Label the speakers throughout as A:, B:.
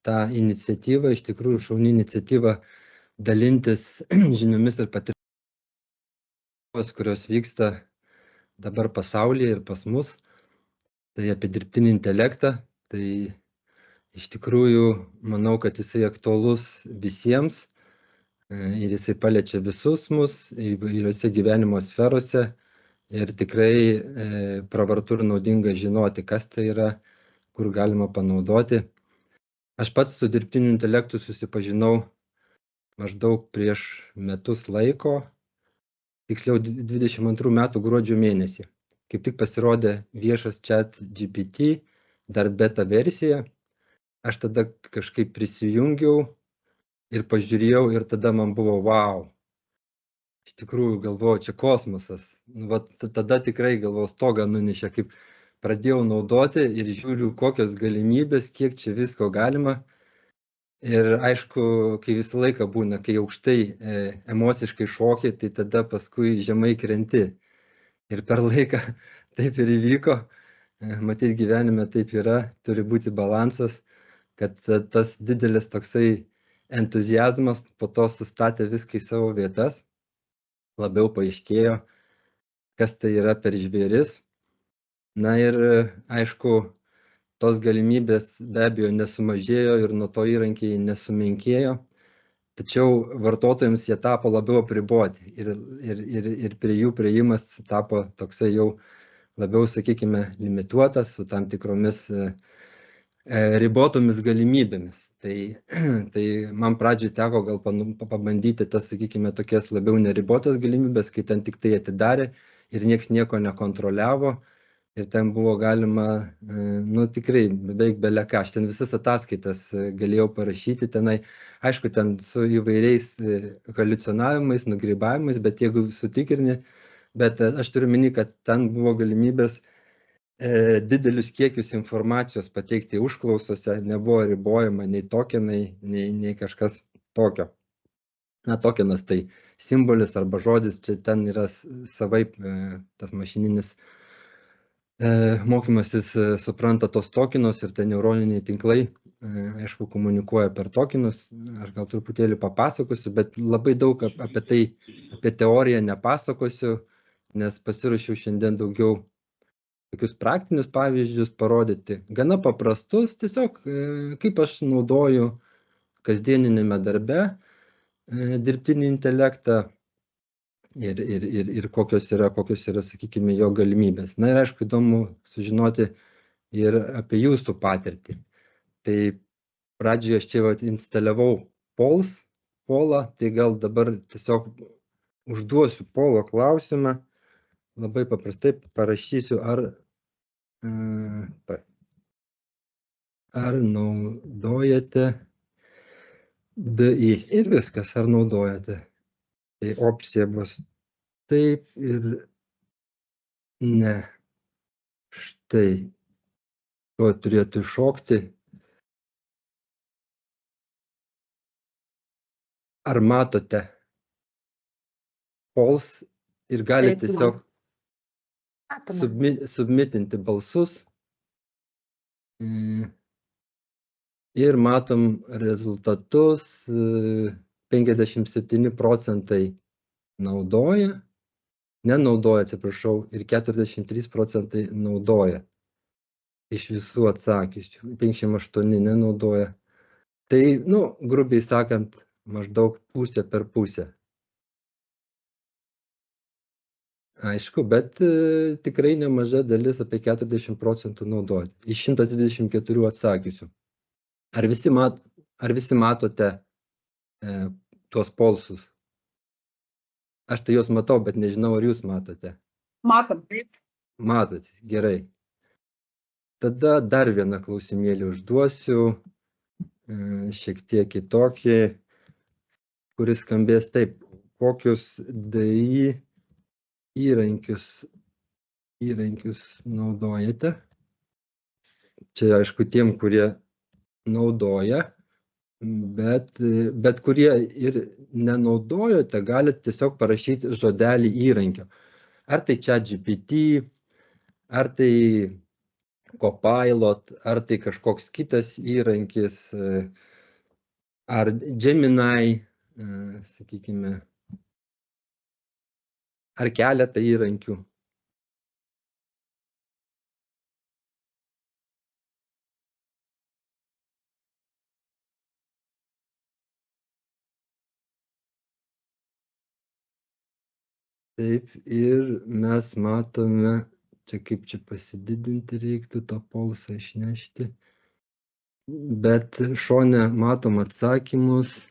A: tą iniciatyvą, iš tikrųjų šauni iniciatyva dalintis žiniomis ir patirtimis, kurios vyksta dabar pasaulyje ir pas mus. Tai apie dirbtinį intelektą, tai iš tikrųjų manau, kad jisai aktualus visiems ir jisai paliečia visus mus įvairiose gyvenimo sferose ir tikrai pravartu ir naudinga žinoti, kas tai yra, kur galima panaudoti. Aš pats su dirbtiniu intelektu susipažinau maždaug prieš metus laiko, tiksliau 22 metų gruodžio mėnesį. Kaip tik pasirodė viešas ChatGPT, dar beta versija. Aš tada kažkaip prisijungiau ir pažiūrėjau ir tada man buvo wow. Iš tikrųjų galvojau, čia kosmosas. Vat tada tikrai galvojau stogą nunešė, kaip pradėjau naudoti ir žiūriu, kokios galimybės, kiek čia visko galima. Ir aišku, kai visą laiką būna, kai aukštai emociškai šoki, tai tada paskui žemai krenti. Ir per laiką taip ir įvyko. Matyt, gyvenime taip yra, turi būti balansas, kad tas didelis toksai entuziazmas po to sustatė viską į savo vietas. Labiau paaiškėjo, kas tai yra per žvėris. Na ir aišku, tos galimybės be abejo nesumažėjo ir nuo to įrankiai nesumenkėjo, tačiau vartotojams jie tapo labiau apriboti ir prie jų priėjimas tapo toksai jau labiau, sakykime, limituotas su tam tikromis ribotomis galimybėmis. Tai man pradžioj teko gal pabandyti tas, sakykime, tokias labiau neribotas galimybės, kai ten tik tai atidarė ir nieks nieko nekontroliavo. Ir ten buvo galima, tikrai beveik beleką. Aš ten visas ataskaitas galėjau parašyti tenai. Aišku, ten su įvairiais haliucinavimais, nugrybavimais, bet jeigu sutikrini, bet aš turiu minį, kad ten buvo galimybės didelius kiekius informacijos pateikti užklausose, nebuvo ribojama nei tokenai, nei kažkas tokio. Na, tokenas tai simbolis arba žodis, čia ten yra savaip tas mašininis mokymasis supranta tos tokenus ir tai neuroniniai tinklai, aišku, komunikuoja per tokenus. Aš gal truputėlį papasakosiu, bet labai daug apie tai, apie teoriją nepasakosiu, nes pasiruošiau šiandien daugiau tokius praktinius pavyzdžius parodyti. Gana paprastus, tiesiog kaip aš naudoju kasdieninėme darbe dirbtinį intelektą. Ir kokios yra, sakykime, jo galimybės. Na ir aišku, įdomu sužinoti ir apie jūsų patirtį. Tai pradžioje aš čia instaliavau Polą, tai gal dabar tiesiog užduosiu Polo klausimą. Labai paprastai parašysiu, ar naudojate DI ir viskas, ar naudojate. Tai opcija bus taip ir ne. Štai, to turėtų iššokti. Ar matote Pols ir galite tiesiog submitinti balsus. Ir matom rezultatus. 57% naudoja, nenaudoja, atsiprašau, ir 43% naudoja. Iš visų atsakysiu, 58 nenaudoja. Tai, grubiai sakant, maždaug pusė per pusę. Aišku, bet tikrai nemaža dalis, apie 40% naudoja. Iš 124 atsakysiu. Ar visi matote tuos polsus? Aš tai juos matau, bet nežinau, ar jūs matote.
B: Matom, taip.
A: Matot, gerai. Tada dar vieną klausimėlį užduosiu, šiek tiek kitokį, kuris skambės taip. Kokius DI įrankius naudojate? Čia, aišku, tiem, kurie naudoja, bet kurie ir nenaudojote, galite tiesiog parašyti žodelį įrankio. Ar tai ChatGPT, ar tai Copilot, ar tai kažkoks kitas įrankis, ar Gemini, sakykime, ar keletą įrankių. Taip, ir mes matome, čia kaip čia pasididinti reiktų, tą pulsą išnešti. Bet šone matom atsakymus,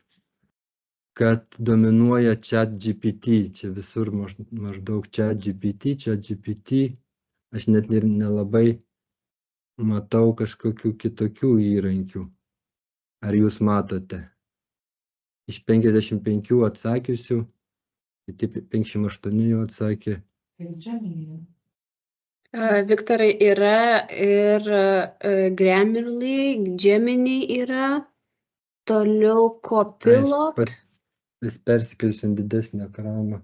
A: kad dominuoja ChatGPT. Čia visur maždaug ChatGPT. Aš net ir nelabai matau kažkokių kitokių įrankių. Ar jūs matote? Iš 55 atsakiusių, kiti 58 jau atsakė.
B: Viktorai, yra ir Grammarly, Gemini yra, toliau Copilot.
A: Vis persikelsiu ant didesnio ekrano.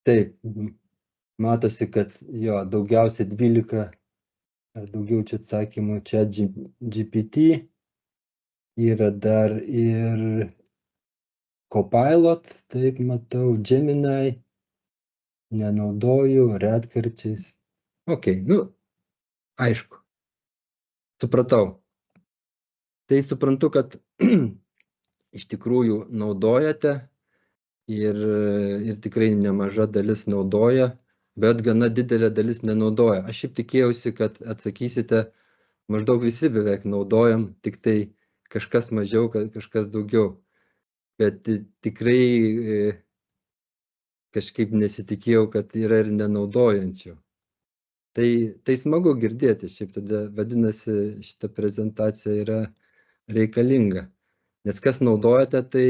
A: Taip, matosi, kad jo daugiausiai 12 ar daugiau čia atsakymų ChatGPT. Yra dar ir Copilot, taip matau, Gemini, nenaudoju, retkarčiais. Ok, aišku, supratau. Tai suprantu, kad iš tikrųjų naudojate ir tikrai nemaža dalis naudoja, bet gana didelė dalis nenaudoja. Aš šiaip tikėjausi, kad atsakysite, maždaug visi beveik naudojam, tik tai kažkas mažiau, kažkas daugiau. Bet tikrai kažkaip nesitikėjau, kad yra ir nenaudojančių. Tai smagu girdėti, šiaip tada vadinasi, šita prezentacija yra reikalinga. Nes kas naudojate, tai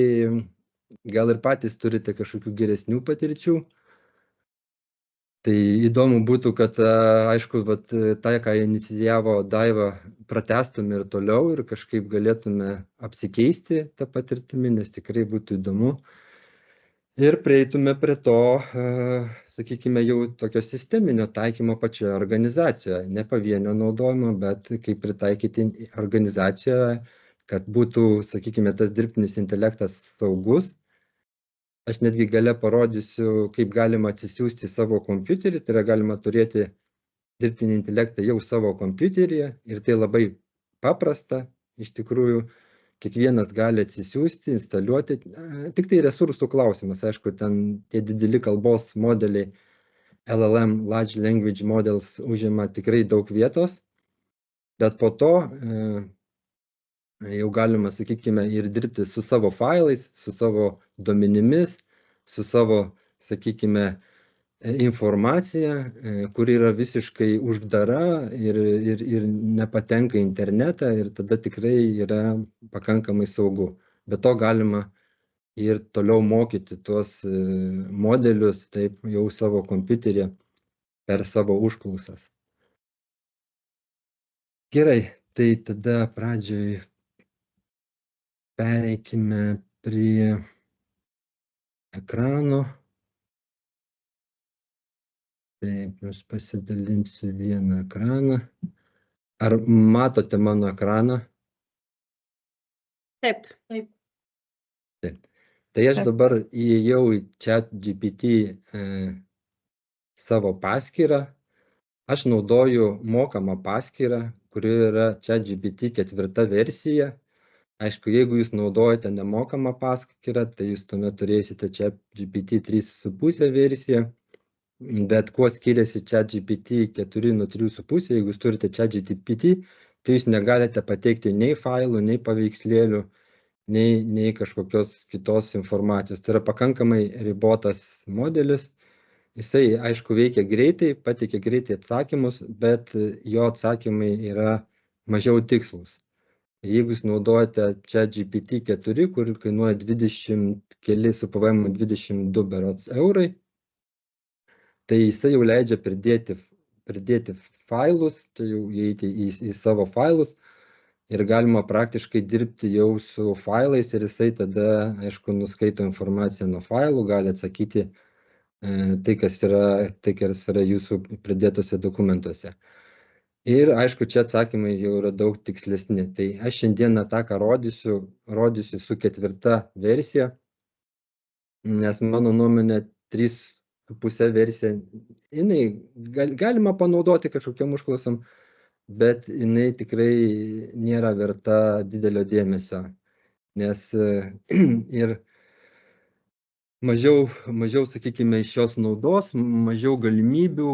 A: gal ir patys turite kažkokių geresnių patirčių. Tai įdomu būtų, kad aišku, tai, ką inicijavo Daiva, pratęstume ir toliau ir kažkaip galėtume apsikeisti tą patirtimį, nes tikrai būtų įdomu. Ir prieitume prie to, sakykime, jau tokio sisteminio taikymo pačioje organizacijoje, ne pavienio naudojimo, bet kaip pritaikyti organizacijoje, kad būtų, sakykime, tas dirbtinis intelektas saugus. Aš netgi gale parodysiu, kaip galima atsisiųsti savo kompiuterį, tai yra galima turėti dirbtinį intelektą jau savo kompiuteryje ir tai labai paprasta, iš tikrųjų. Kiekvienas gali atsisiųsti, instaliuoti, tik tai resursų klausimas, aišku, ten tie dideli kalbos modeliai, LLM, Large Language Models, užima tikrai daug vietos, bet po to jau galima, sakykime, ir dirbti su savo failais, su savo duomenimis, su savo, sakykime, informacija, kuri yra visiškai uždara ir nepatenka į internetą ir tada tikrai yra pakankamai saugu. Be to galima ir toliau mokyti tuos modelius taip jau savo kompiuteryje per savo užklausas. Gerai, tai tada pradžioj pereikime prie ekrano. Taip, aš pasidalinsiu vieną ekraną. Ar matote mano ekraną?
B: Taip.
A: Tai aš dabar įėjau į ChatGPT savo paskyrą. Aš naudoju mokamą paskyrą, kuri yra ChatGPT 4 versija. Aišku, jeigu jūs naudojate nemokamą paskyrą, tai jūs tuomet turėsite ChatGPT 3.5 versiją. Bet kuo skiriasi ChatGPT 4 nuo 3.5, jeigu jūs turite ChatGPT, tai jūs negalite pateikti nei failų, nei paveikslėlių, nei kažkokios kitos informacijos. Tai yra pakankamai ribotas modelis. Jisai, aišku, veikia greitai, pateikia greitai atsakymus, bet jo atsakymai yra mažiau tikslus. Jeigu jūs naudojate ChatGPT 4, kur kainuoja 20 keli su PVM 22 berods eurai, tai jisai jau leidžia pridėti failus, tai jau įeiti į savo failus ir galima praktiškai dirbti jau su failais ir jisai tada, aišku, nuskaito informaciją nuo failų, gali atsakyti tai, kas yra jūsų pridėtose dokumentuose. Ir aišku, čia atsakymai jau yra daug tikslesni. Tai aš šiandieną tą, ką rodysiu su 4. versija, nes mano nuomonė 3.5 versija, jinai galima panaudoti kažkokiam užklausom, bet jinai tikrai nėra verta didelio dėmesio, nes ir mažiau, sakykime, iš jos naudos, mažiau galimybių,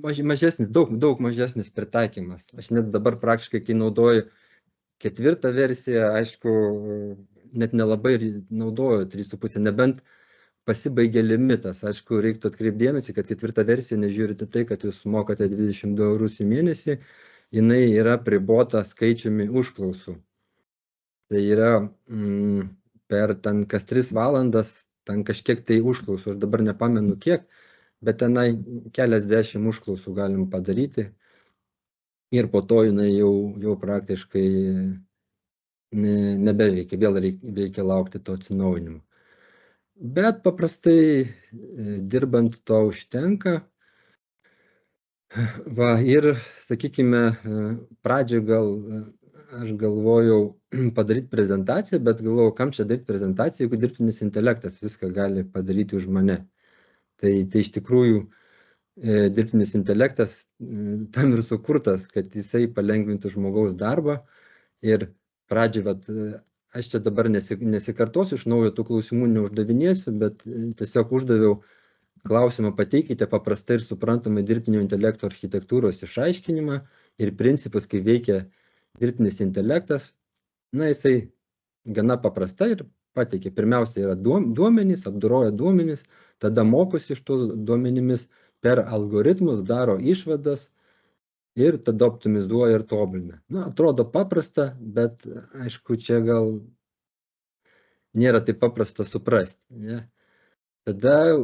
A: mažesnis, daug mažesnis pritaikymas. Aš net dabar praktiškai, kai naudoju 4. versiją, aišku, net nelabai naudoju 3.5, nebent pasibaigė limitas. Aišku, reiktų atkreipdėmėsi, kad 4. versija, nežiūrite tai, kad jūs mokate 22 eurus į mėnesį, jinai yra pribota skaičiumi užklausų. Tai yra per ten kas 3 valandas, ten kažkiek tai užklausų, aš dabar nepamenu kiek, bet tenai keliasdešimt užklausų galim padaryti ir po to jinai jau praktiškai nebeveikia, vėl reikia laukti to atsinaujinimo. Bet paprastai dirbant to užtenka. Va, ir, sakykime, pradžioje aš galvojau padaryti prezentaciją, bet galvojau, kam čia daryti prezentaciją, jeigu dirbtinis intelektas viską gali padaryti už mane. Tai iš tikrųjų dirbtinis intelektas tam ir sukurtas, kad jisai palengvintų žmogaus darbą. Ir pradžioje, aš čia dabar nesikartosiu, iš naujo tų klausimų neuždavinėsiu, bet tiesiog uždaviau klausimą, pateikite paprastai ir suprantamai dirbtinio intelekto architektūros išaiškinimą ir principus, kaip veikia dirbtinis intelektas. Na, jisai gana paprastai ir pateikė. Pirmiausia yra duomenys, apdoroja duomenys, tada mokosi iš tos duomenimis per algoritmus, daro išvadas ir tada optimizuoja ir tobulina. Na, atrodo paprasta, bet aišku, čia gal nėra taip paprasta suprasti. Ne? Tada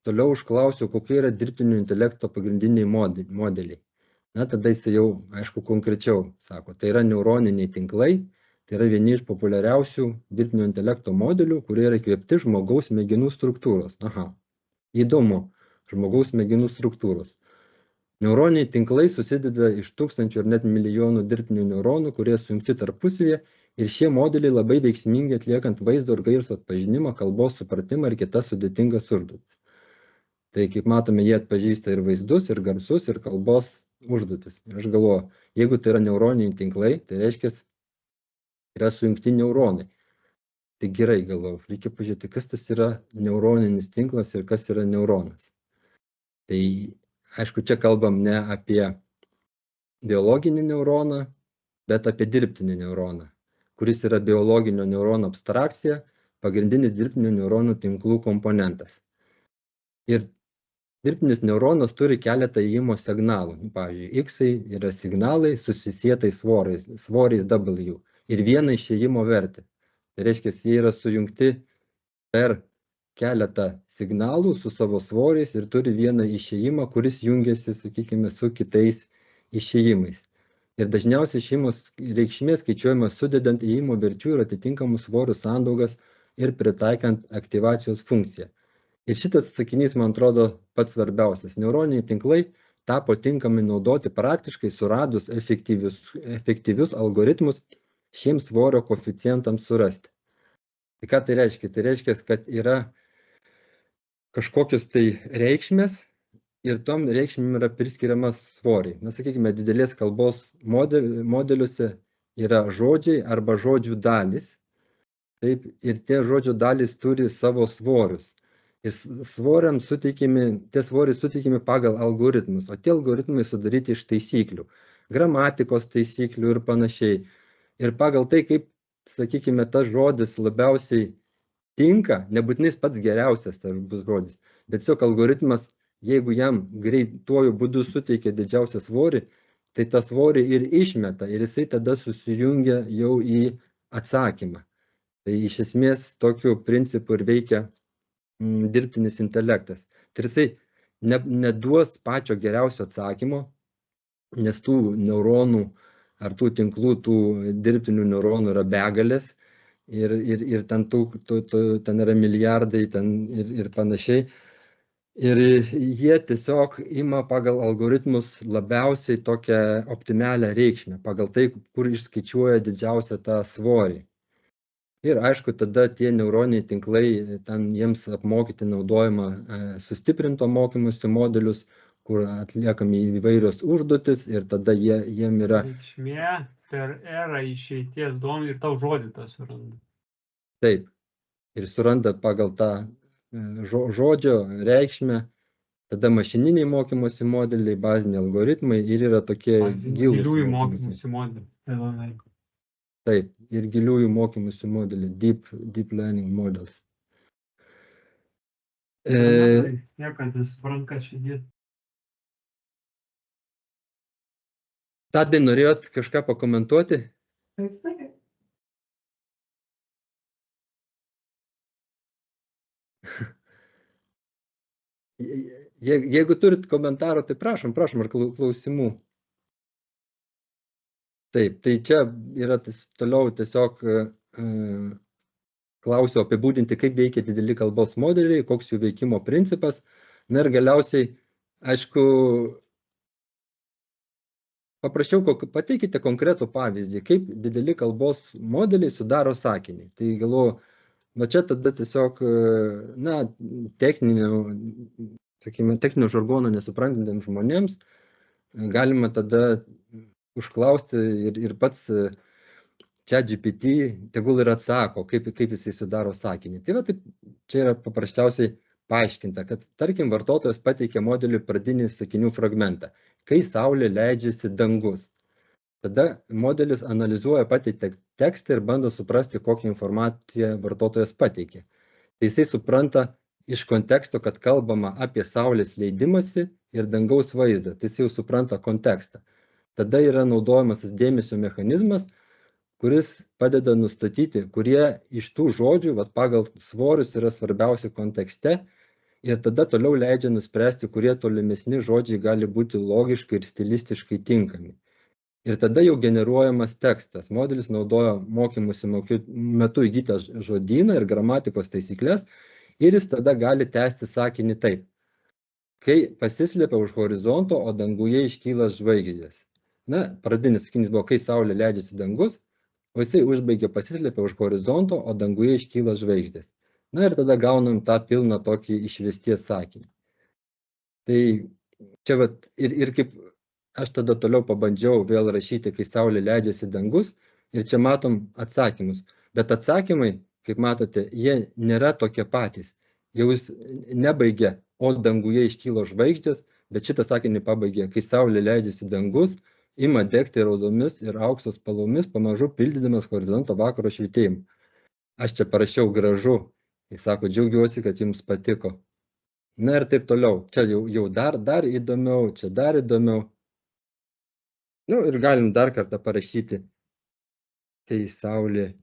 A: toliau užklausiau, kokie yra dirbtinio intelekto pagrindiniai modeliai. Na, tada jis jau, aišku, konkrečiau sako, tai yra neuroniniai tinklai, tai yra vieni iš populiariausių dirbtinio intelekto modelių, kurie yra įkvėpti žmogaus smegenų struktūros. Aha, įdomu, žmogaus smegenų struktūros. Neuroniniai tinklai susideda iš tūkstančių ir net milijonų dirbtinių neuronų, kurie sujungti tarpusavyje ir šie modeliai labai veiksmingi atliekant vaizdo ir garso atpažinimą, kalbos supratimą ir kitas sudėtingas užduotis. Tai kaip matome, jie atpažįsta ir vaizdus, ir garsus, ir kalbos užduotis. Ir aš galvoju, jeigu tai yra neuroniniai tinklai, tai reiškia, yra sujungti neuronai. Tai gerai galvoju, reikia pažiūrėti, kas tas yra neuroninis tinklas ir kas yra neuronas. Tai aišku, čia kalbam ne apie biologinį neuroną, bet apie dirbtinį neuroną, kuris yra biologinio neurono abstrakcija, pagrindinis dirbtinių neuronų tinklų komponentas. Ir dirbtinis neuronas turi keletą ėjimo signalų. Pavyzdžiui, X yra signalai susisietais svoriais W ir vieną išėjimo vertę. Tai reiškia, jie yra sujungti per keletą signalų su savo svoriais ir turi vieną išėjimą, kuris jungiasi, sakykime, su kitais išėjimais. Ir dažniausiai išėjimo reikšmė skaičiuojama sudedant ėjimo verčių ir atitinkamus svorių sandaugas ir pritaikant aktyvacijos funkciją. Ir šitas sakinys, man atrodo, pats svarbiausias. Neuroniniai tinklai tapo tinkami naudoti praktiškai suradus efektyvius algoritmus šiems svorio koeficientams surasti. Tai ką tai reiškia? Tai reiškia, kad yra kažkokios tai reikšmės ir tom reikšmėm yra priskiriamas svoriai. Na, sakykime, didelės kalbos modeliuose yra žodžiai arba žodžių dalys. Taip, ir tie žodžių dalys turi savo svorius. Ir svoriams tie svoriai suteikiami pagal algoritmus, o tie algoritmai sudaryti iš taisyklių, gramatikos taisyklių ir panašiai. Ir pagal tai, kaip, sakykime, tas žodis labiausiai tinka, nebūtinai pats geriausias tas bus žodis, bet tiesiog algoritmas, jeigu jam greituoju būdu suteikia didžiausią svorį, tai tą svorį ir išmeta ir jisai tada susijungia jau į atsakymą. Tai iš esmės tokiu principu ir veikia dirbtinis intelektas. Tai jisai neduos pačio geriausio atsakymo, nes tų neuronų ar tų tinklų, tų dirbtinių neuronų yra begalės ir ten, ten yra milijardai ir panašiai. Ir jie tiesiog ima pagal algoritmus labiausiai tokią optimalią reikšmę, pagal tai, kur išskaičiuoja didžiausią tą svorį. Ir aišku, tada tie neuroniniai tinklai, ten jiems apmokyti naudojama sustiprinto mokymosi modelius, kur atliekami įvairios užduotis ir tada jiem yra...
C: Reikšmė per erą išeities duomenį ir tau žodį tą suranda.
A: Taip. Ir suranda pagal tą žodžio reikšmę, tada mašininiai mokymosi modeliai, baziniai algoritmai ir yra tokie
C: giliųjų mokymosi modeliai.
A: Taip, ir giliųjų mokymosi modeliai, deep learning models.
C: Niekas nesupranta, ką čia dėti.
A: Tadai, norėjot kažką pakomentuoti? Jeigu turit komentarų, tai prašom, ar klausimų. Taip, tai čia yra toliau tiesiog klausiu apibūdinti, kaip veikia dideli kalbos modeliai, koks jų veikimo principas. Na ir galiausiai, aišku, paprašiau, pateikite konkretų pavyzdį, kaip dideli kalbos modeliai sudaro sakinį. Tai galvoju, va čia tada tiesiog, na, techninio žargono nesuprantantiems žmonėms galima tada užklausti ir pats ChatGPT tegul ir atsako, kaip jisai sudaro sakinį. Tai va, taip, čia yra paprasčiausiai paaiškinta, kad, tarkim, vartotojas pateikia modeliui pradinį sakinių fragmentą. Kai saulė leidžiasi dangus. Tada modelis analizuoja pateiktą tekstą ir bando suprasti, kokią informaciją vartotojas pateikė. Tai jisai supranta iš konteksto, kad kalbama apie saulės leidimąsi ir dangaus vaizdą. Tai jis jau supranta kontekstą. Tada yra naudojamas dėmesio mechanizmas, kuris padeda nustatyti, kurie iš tų žodžių pagal svorius yra svarbiausi kontekste ir tada toliau leidžia nuspręsti, kurie tolimesni žodžiai gali būti logiškai ir stilistiškai tinkami. Ir tada jau generuojamas tekstas. Modelis naudoja mokymosi metu įgytą žodyną ir gramatikos taisyklės ir jis tada gali tęsti sakinį taip. Kai pasislėpia už horizonto, o danguje iškyla žvaigždės. Na, pradinis sakinys buvo, kai saulė leidžiasi dangus, o jisai užbaigia pasislėpia už horizonto, o danguje iškyla žvaigždės. Na ir tada gaunam tą pilną tokį išvesties sakinį. Tai čia vat, ir kaip aš tada toliau pabandžiau vėl rašyti, kai saulė leidžiasi dangus, ir čia matom atsakymus. Bet atsakymai, kaip matote, jie nėra tokie patys. Jau jis nebaigia, o danguje iškylo žvaigždės, bet šitą sakinį pabaigia, kai saulė leidžiasi dangus, ima degti raudomis ir aukso spalvomis, pamažu pildydamas horizonto vakaro švytėjimą. Aš čia parašiau gražu. Jis sako, džiaugiuosi, kad jums patiko. Na ir taip toliau. Čia jau dar įdomiau, čia dar įdomiau. Nu ir galim dar kartą parašyti, kai saulė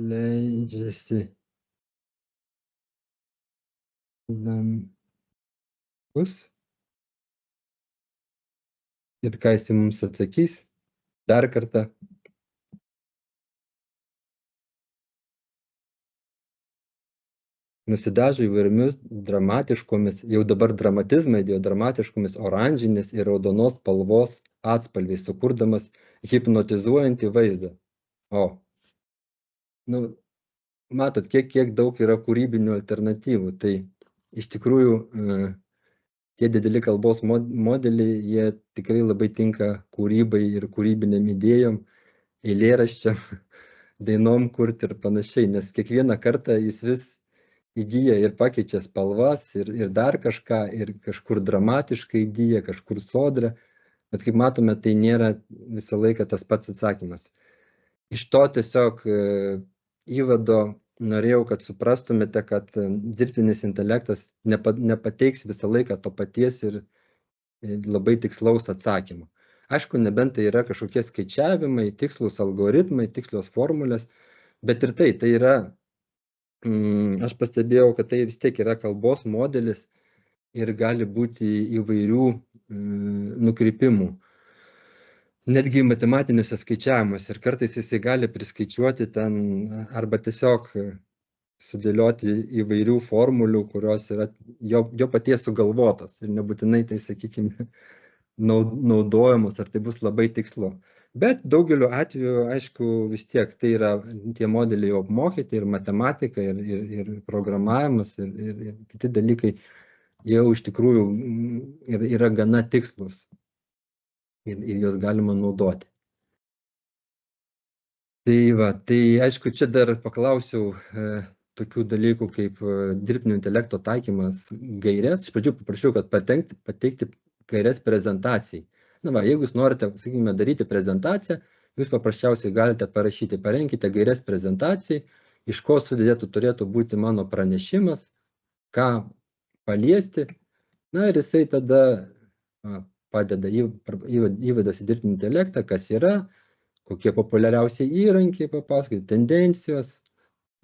A: leidžiasi dangus. Ir ką jis mums atsakys, dar kartą. Nusidažo įvairiomis dramatiškomis, jau dabar dramatizmai dėjo dramatiškomis oranžinės ir raudonos spalvos atspalviais, sukurdamas hipnotizuojantį vaizdą. O, nu, matot, kiek daug yra kūrybinių alternatyvų. Tai iš tikrųjų tie dideli kalbos modeliai, jie tikrai labai tinka kūrybai ir kūrybinėm idėjom, eilėraščiam, dainom kurti ir panašiai, nes kiekvieną kartą jis vis įgyja ir pakeičia spalvas ir dar kažką, ir kažkur dramatiškai įgyja, kažkur sodrą, bet kaip matome, tai nėra visą laiką tas pats atsakymas. Iš to tiesiog įvado norėjau, kad suprastumėte, kad dirbtinis intelektas nepateiks visą laiką to paties ir labai tikslaus atsakymo. Aišku, nebent tai yra kažkokie skaičiavimai, tikslus algoritmai, tikslios formulės, bet ir tai yra, aš pastebėjau, kad tai vis tiek yra kalbos modelis ir gali būti įvairių nukrypimų. netgi matematiniuose skaičiavimuose ir kartais jisai gali priskaičiuoti ten arba tiesiog sudėlioti įvairių formulių, kurios yra jo paties sugalvotos ir nebūtinai tai, sakykime, naudojamos, ar tai bus labai tikslu. Bet daugeliu atveju, aišku, vis tiek tai yra tie modeliai jau apmokyti ir matematika, ir programavimas, ir kiti dalykai jau iš tikrųjų yra gana tikslus ir juos galima naudoti. Tai va, tai aišku, čia dar paklausiau tokių dalykų kaip dirbtinio intelekto taikymas gairės. Iš pradžių paprašiau, kad pateikti gairės prezentacijai. Na va, jeigu jūs norite, sakykime, daryti prezentaciją, jūs paprasčiausiai galite parašyti, parenkite gairės prezentacijai, iš ko sudėtų turėtų būti mano pranešimas, ką paliesti. Na ir jisai tada padeda įvedasi dirbtinį intelektą, kas yra, kokie populiariausiai įrankiai papasakoti, tendencijos,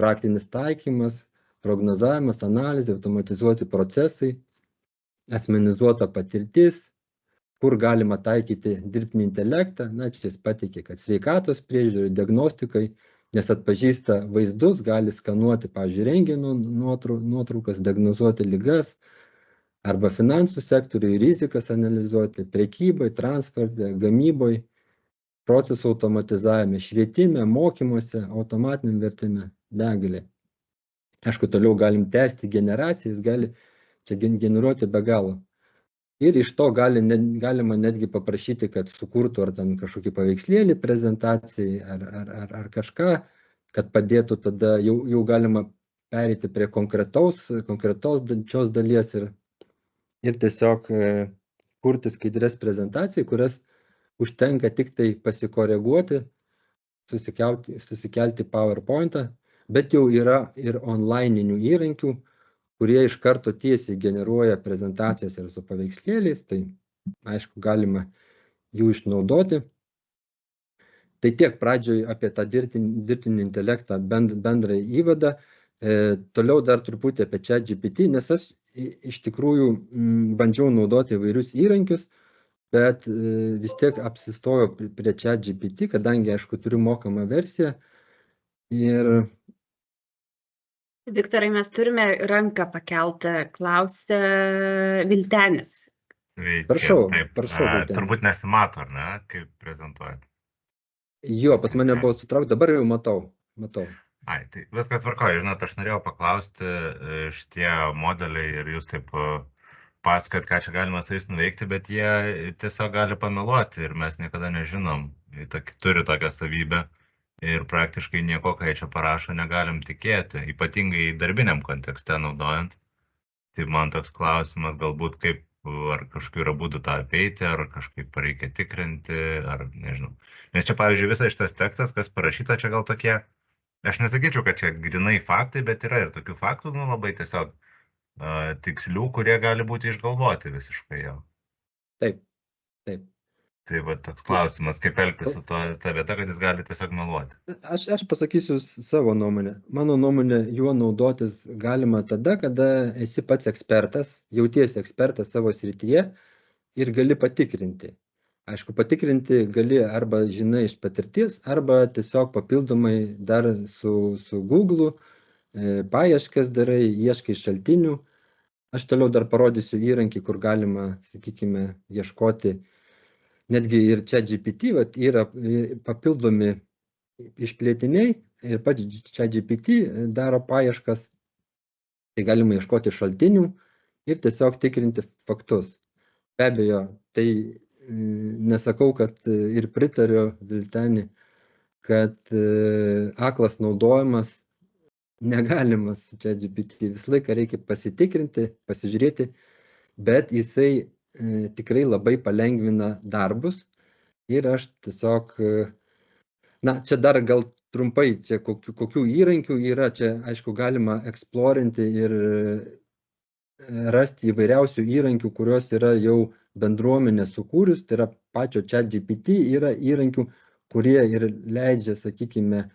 A: praktinis taikymas, prognozavimas, analizė, automatizuoti procesai, asmenizuota patirtis, kur galima taikyti dirbtinį intelektą. Na, čia jis pateikė, kad sveikatos priežiūrai, diagnostikai, nes atpažįsta vaizdus, gali skanuoti, pavyzdžiui, rentgeno nuotraukas, diagnozuoti ligas, arba finansų sektoriui rizikas analizuoti, prekybai, transporte, gamybai, procesų automatizavime, švietime, mokymuose, automatiniam vertime, begalė. Aišku, toliau galim tęsti generacijas, gali čia generuoti be galo. Ir iš to galima netgi paprašyti, kad sukurtų ar ten kažkokį paveikslėlį prezentacijai, ar kažką, kad padėtų tada jau galima pereiti prie konkretos šios dalies ir tiesiog kurti skaidres prezentacijai, kurias užtenka tik tai pasikoreguoti, susikelti PowerPoint'ą, bet jau yra ir online'inių įrankių, kurie iš karto tiesiai generuoja prezentacijas ir su paveikslėliais, tai aišku, galima jų išnaudoti. Tai tiek pradžioj apie tą dirbtinį intelektą bendrą įvadą. Toliau dar truputį apie ChatGPT, nes aš iš tikrųjų bandžiau naudoti įvairius įrankius, bet vis tiek apsistojau prie ChatGPT, kadangi, aišku, turiu mokamą versiją. Ir
B: Viktorai, mes turime ranką pakeltą, klausia Viltenis.
A: Prašau.
D: Turbūt nesimato, ar ne, kaip prezentuojat?
A: Jo, pas mane buvo sutraukta, dabar jau matau.
D: Ai, tai viskas tvarkoja, žinot, aš norėjau paklausti šitie modeliai ir jūs taip pasakojat, ką čia galima su jais nuveikti, bet jie tiesiog gali pameluoti ir mes niekada nežinom, turi tokią savybę. Ir praktiškai nieko, ką jie čia parašo, negalim tikėti, ypatingai darbiniam kontekste naudojant. Tai man toks klausimas, galbūt kaip, ar kažkokiu yra būdų tą apeiti, ar kažkaip reikia tikrinti, ar nežinau. Nes čia, pavyzdžiui, visas šitas tekstas, kas parašyta, čia gal tokie, aš nesakyčiau, kad čia grinai faktai, bet yra ir tokių faktų, labai tiesiog tikslių, kurie gali būti išgalvoti visiškai jau.
A: Taip.
D: Tai va toks klausimas, kaip elgtis su ta vieta, kad jis gali tiesiog meluoti.
A: Aš pasakysiu savo nuomonę. Mano nuomonė, juo naudotis galima tada, kada esi pats ekspertas, jautiesi ekspertas savo srityje ir gali patikrinti. Aišku, patikrinti gali arba žinai iš patirties, arba tiesiog papildomai dar su Google, paieškas darai, ieškai šaltinių. Aš toliau dar parodysiu įrankį, kur galima, sakykime, ieškoti. Netgi ir ChatGPT yra papildomi išplėtiniai ir pats ChatGPT daro paieškas. Tai galima ieškoti šaltinių ir tiesiog tikrinti faktus. Be abejo, tai nesakau, kad ir pritariu Viltenį, kad aklas naudojimas negalimas ChatGPT. Visą laiką reikia pasitikrinti, pasižiūrėti, bet jisai tikrai labai palengvina darbus ir aš tiesiog, čia dar gal trumpai, čia kokių įrankių yra, čia aišku galima eksplorinti ir rasti įvairiausių įrankių, kurios yra jau bendruomenė sukūrius, tai yra pačio ChatGPT yra įrankių, kurie ir leidžia, sakykime,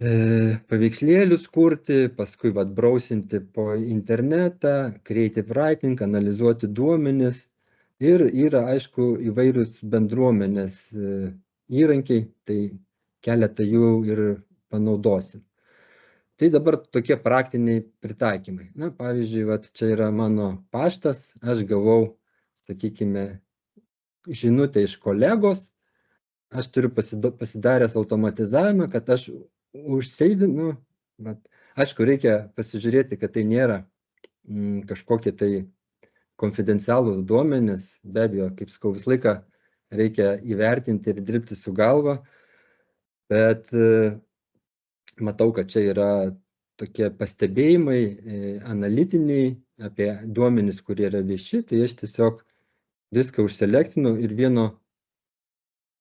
A: paveikslėlius kurti, paskui brausinti po internetą, creative writing, analizuoti duomenis. Ir yra, aišku, įvairius bendruomenės įrankiai, tai keletą jų ir panaudosim. Tai dabar tokie praktiniai pritaikymai. Na, pavyzdžiui, vat čia yra mano paštas, aš gavau, sakykime, žinutę iš kolegos, aš turiu pasidaręs automatizavimą, kad aš užseivinu, aišku, reikia pasižiūrėti, kad tai nėra kažkokie tai konfidencialūs duomenys, be abejo, kaip sakau, visą laiką reikia įvertinti ir dirbti su galva, bet matau, kad čia yra tokie pastebėjimai analitiniai apie duomenis, kurie yra vieši, tai aš tiesiog viską užselektinu ir vieno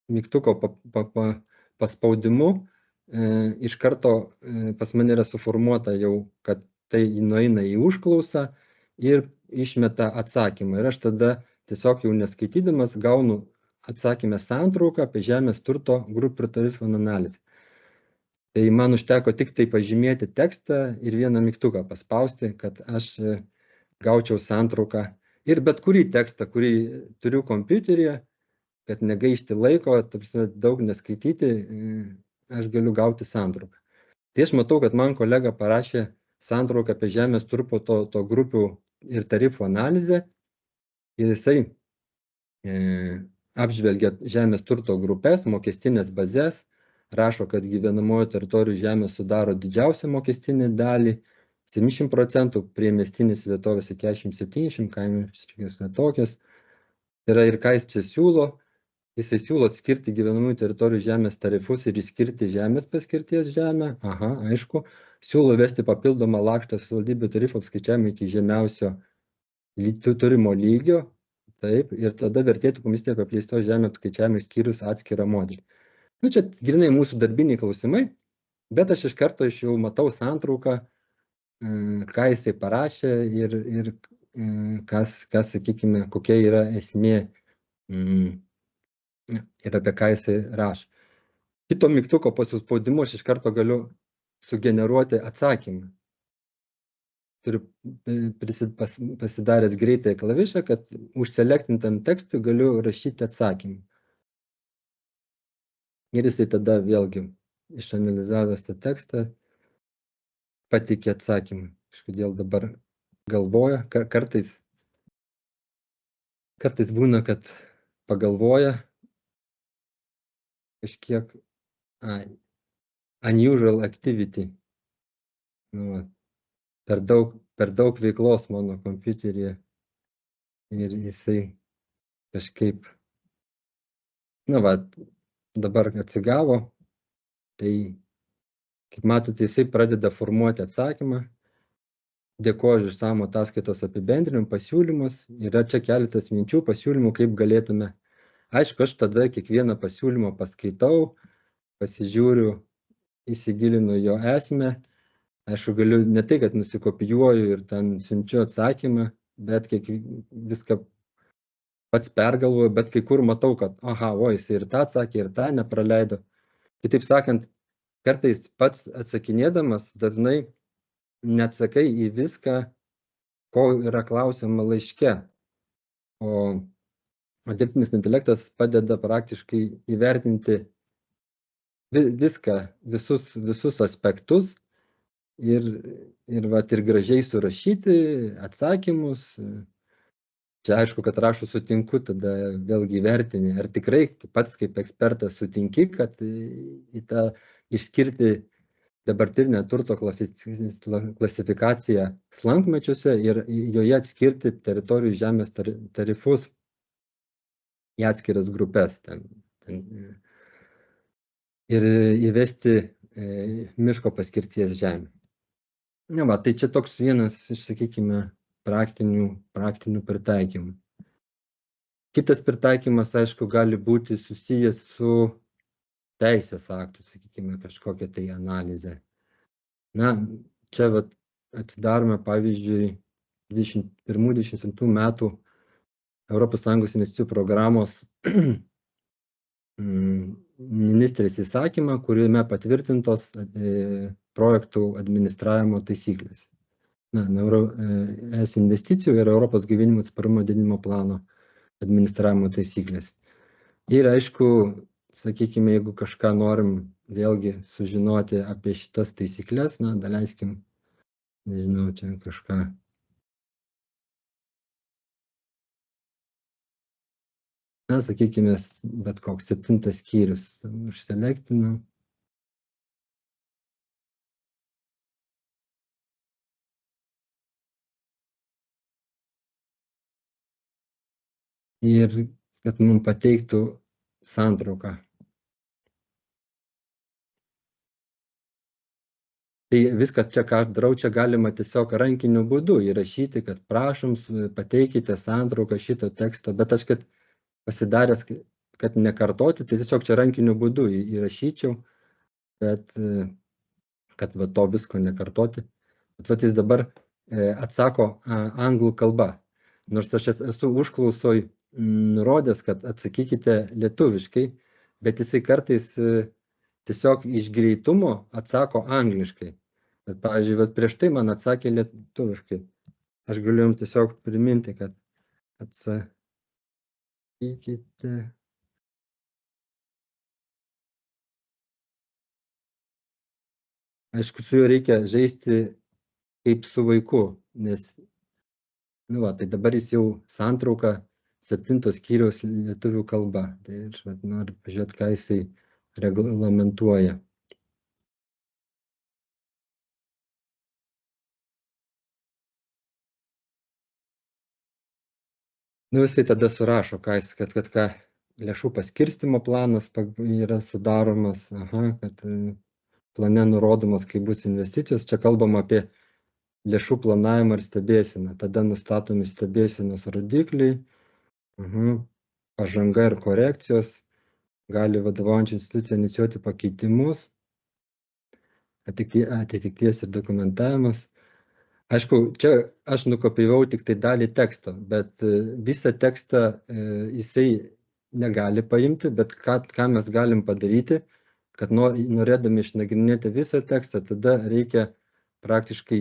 A: mygtuko paspaudimu iš karto pas mane yra suformuota jau, kad tai nueina į užklausą ir išmeta atsakymą. Ir aš tada tiesiog jau neskaitydamas gaunu atsakymę santrauką apie žemės turto grupių ir tarifų analizę. Tai man užteko tik tai pažymėti tekstą ir vieną mygtuką paspausti, kad aš gaučiau santrauką. Ir bet kurį tekstą, kurį turiu kompiuteryje, kad negaišti laiko, daug neskaityti, aš galiu gauti santrauką. Tai aš matau, kad man kolega parašė santrauką apie žemės turto to grupių ir tarifų analizę ir jisai apžvelgia žemės turto grupės, mokestinės bazės, rašo, kad gyvenamojo teritorijų žemė sudaro didžiausią mokestinę dalį, 70%, priemiestinės vietovėse 40-70%, kaimiškės netokios. Tai yra ir ką jis čia siūlo. Jisai siūlo atskirti gyvenamųjų teritorijų žemės tarifus ir išskirti žemės paskirties žemę. Aha, aišku. Siūlo vesti papildomą lakštą savivaldybių tarifų apskaičiavimą iki žemiausio turimo lygio. Taip, ir tada vertėtų pamąstyti apie apleistos žemės apskaičiavimą išskyrus atskirą modelį. Nu, čia grinai mūsų darbiniai klausimai, bet aš iš karto jau matau santrauką, ką jisai parašė ir kas, sakykime, kokia yra esmė ir apie ką jisai rašo. Kito mygtuko pasispaudimu aš iš karto galiu sugeneruoti atsakymą. Turiu pasidaręs greitai klavišą, kad užselektintam tekstui galiu rašyti atsakymą. Ir jisai tada vėlgi išanalizavęs tą tekstą pateikė atsakymą. Kažkodėl dabar galvoja, kartais būna, kad pagalvoja kažkiek unusual activity. Nu, per daug veiklos mano kompiuteryje ir jisai kažkaip, dabar atsigavo, tai, kaip matote, jisai pradeda formuoti atsakymą. Dėkoju už išsamų ataskaitos apibendrinimą, pasiūlymus. Yra čia keletas minčių, pasiūlymų, kaip galėtume. Aišku, aš tada kiekvieną pasiūlymą paskaitau, pasižiūriu, įsigilinu jo esmę. Aišku, galiu ne tai, kad nusikopijuoju ir ten siunčiu atsakymą, bet viską pats pergalvoju, bet kai kur matau, kad jisai ir tą atsakė, ir tą nepraleido. Kitaip sakant, kartais pats atsakinėdamas dažnai neatsakai į viską, ko yra klausima laiške. O dirbtinis intelektas padeda praktiškai įvertinti viską, visus aspektus ir gražiai surašyti atsakymus. Čia aišku, kad rašo sutinku, tada vėlgi vertini, ar tikrai pats kaip ekspertas sutinki, kad į tą išskirti dabartinę turto klasifikaciją slankmečiuose ir joje atskirti teritorijų žemės tarifus į atskiras grupės ir įvesti miško paskirties žemę. Tai čia toks vienas iš, sakykime, praktinių pritaikymų. Kitas pritaikymas, aišku, gali būti susijęs su teisės aktų, sakykime, kažkokia tai analizė. Čia atsidarome, pavyzdžiui, 21-27 metų ES investicijų programos ministrės įsakymą, kuriame patvirtintos projektų administravimo taisyklės. ES investicijų ir Europos gaivinimo atsparumo didinimo plano administravimo taisyklės. Ir aišku, sakykime, jeigu kažką norim vėlgi sužinoti apie šitas taisyklės, na, daleiskim, nežinau, čia kažką. Na, sakykime, bet koks 7 skyrius užselektinu. Ir kad mums pateiktų santrauką. Tai viską čia, ką aš darau, čia galima tiesiog rankiniu būdu įrašyti, kad prašom, pateikite santrauką šito teksto, bet aš kad pasidaręs, kad nekartoti, tai tiesiog čia rankiniu būdu įrašyčiau, bet kad va to visko nekartoti. Bet va jis dabar atsako anglų kalba. Nors aš esu užklausoj nurodęs, kad atsakykite lietuviškai, bet jisai kartais tiesiog iš greitumo atsako angliškai. Bet, pavyzdžiui, prieš tai man atsakė lietuviškai. Aš galiu jums tiesiog priminti, kad atsakykite. Aišku, su juo reikia žaisti kaip su vaiku, nes, nu va, tai dabar jis jau santrauka 7 skyriaus lietuvių kalba. Tai aš noriu pažiūrėti, ką jisai reglamentuoja. Nu, jisai tada surašo, kad ką lėšų paskirstymo planas yra sudaromas, kad plane nurodomas, kaip bus investicijos. Čia kalbama apie lėšų planavimą ir stebėseną. Tada nustatomi stebėsenos rodikliai, pažanga ir korekcijos, gali vadovaujančių institucijų inicijuoti pakeitimus, atitikties ir dokumentavimas. Aišku, čia aš nukopijavau tik tai dalį teksto, bet visą tekstą jisai negali paimti, bet ką mes galim padaryti, kad norėdami išnagrinėti visą tekstą, tada reikia praktiškai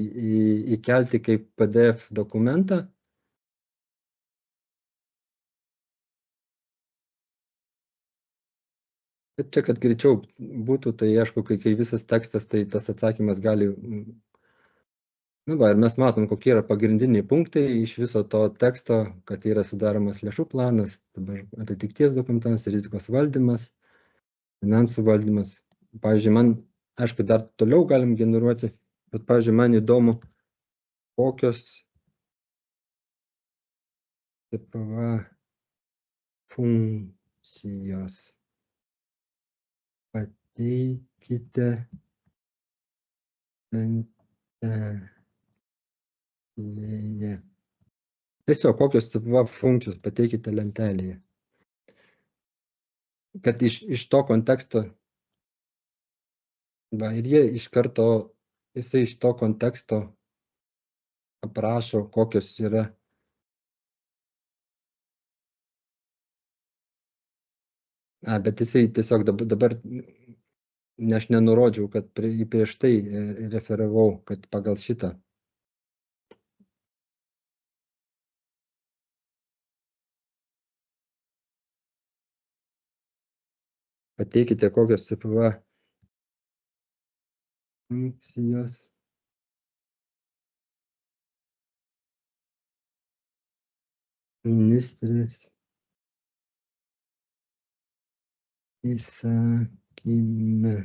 A: įkelti kaip PDF dokumentą. Bet čia, kad greičiau būtų, tai aišku, kai visas tekstas, tai tas atsakymas gali... Nu, va, ir mes matom, kokie yra pagrindiniai punktai iš viso to teksto, kad yra sudaromas lėšų planas, atitikties dokumentams, rizikos valdymas, finansų valdymas. Pavyzdžiui, man, aišku, dar toliau galim generuoti, bet, pavyzdžiui, man įdomu, kokios CPV funkcijos. Pateikite lentelėje. Tiesiog kokios CPV funkcijos pateikite lentelėje. Kad iš to konteksto, va, ir jie iš karto, jisai iš to konteksto aprašo, kokios yra. Bet jisai tiesiog dabar, aš nenurodžiau, kad prieš tai referavau, kad pagal šitą. Pateikite, kokios CPV funkcijos. Ministrės įsakyme.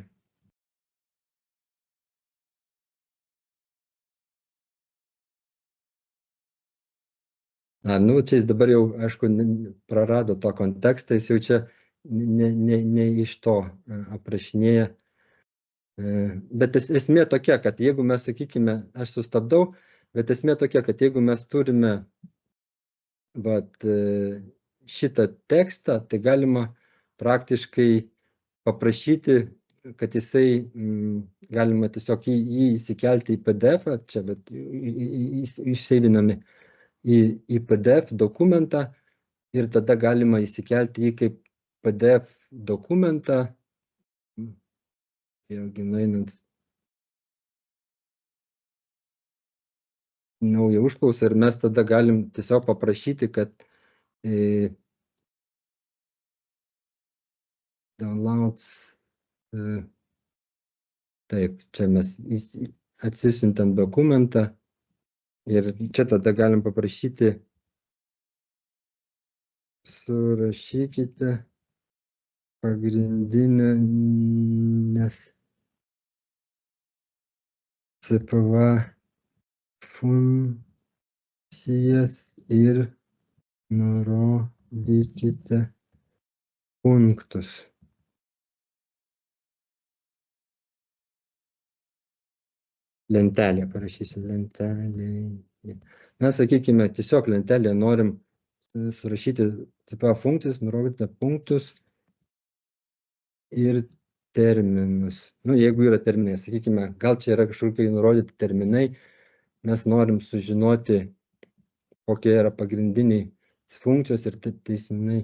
A: Nu, čia jis dabar jau, aišku, prarado to kontekstą, jis jau čia ne iš to aprašinėja. Bet esmė tokia, kad jeigu mes, sakykime, aš sustabdau, bet esmė tokia, kad jeigu mes turime šitą tekstą, tai galima praktiškai paprašyti, kad jisai, galima tiesiog jį įsikelti į PDF, čia, bet išseivinami į PDF dokumentą ir tada galima įsikelti jį kaip PDF dokumentą, vėlgi nueinant naują užklausą ir mes tada galim tiesiog paprašyti, kad downloads. Taip, čia mes atsisiuntam dokumentą ir čia tada galim paprašyti, surašykite pagrindinės CPV funkcijas ir nurodykite punktus. Lentelė, parašysim lentelė. Na, sakykime, tiesiog lentelėje norim surašyti CPV funkcijas, nurodyti punktus ir terminus. Nu, jeigu yra terminai, sakykime, gal čia yra kažkokie nurodyti terminai, mes norim sužinoti, kokie yra pagrindiniai funkcijos ir terminai.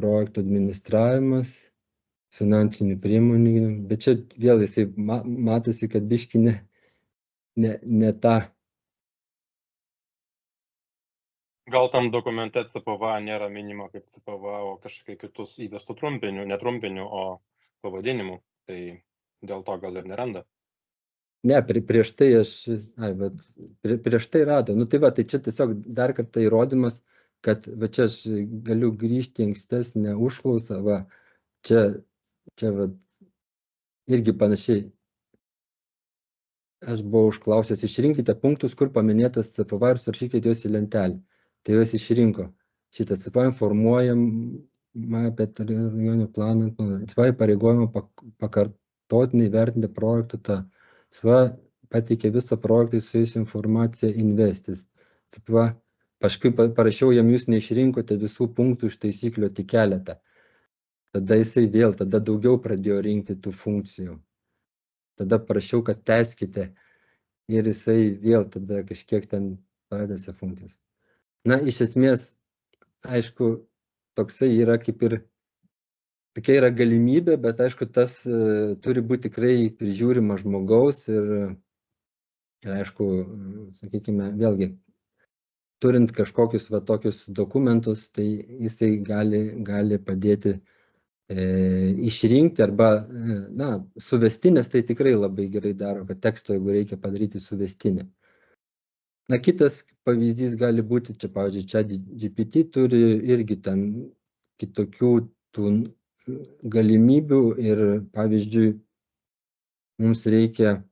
A: Projektų administravimas, finansinių priemonių, bet čia vėl jisai matosi, kad biški ne ta.
E: Gal tam dokumente CPV nėra minima kaip CPV, o kažkokiu kitus įvestų trumpinių, ne trumpinių, o pavadinimų. Tai dėl to gal ir neranda.
A: Ne, prieš tai prieš tai rado. Nu tai va, tai čia tiesiog dar kartą įrodymas, kad va čia aš galiu grįžti ankstesnę užklausą, va, čia va, irgi panašiai. Aš buvau užklausęs, išrinkite punktus, kur paminėtas CPV ir surašykite juos į lentelę. Tai juos išrinko. Šitą CPV informuojama apie regioninį planą, CPV pareigojama pakartotinai vertinti projektą, tą CPV pateikė visą projektą su jais informacija investis. CPV, paskui parašiau jam, jūs neišrinkote visų punktų iš taisyklių, tik keletą. Tada jisai vėl, tada daugiau pradėjo rinkti tų funkcijų. Tada prašiau, kad tęskite ir jisai vėl tada kažkiek ten pradėsi funkcijas. Na, iš esmės, aišku, toksai yra kaip ir, tokia yra galimybė, bet aišku, tas turi būti tikrai prižiūrima žmogaus ir aišku, sakykime, vėlgi, turint kažkokius va tokius dokumentus, tai jisai gali padėti išrinkti arba, na, suvestinės tai tikrai labai gerai daro, kad teksto, jeigu reikia padaryti suvestinę. Na, kitas pavyzdys gali būti, čia, pavyzdžiui, ChatGPT turi irgi ten kitokių tų galimybių ir, pavyzdžiui, mums reikia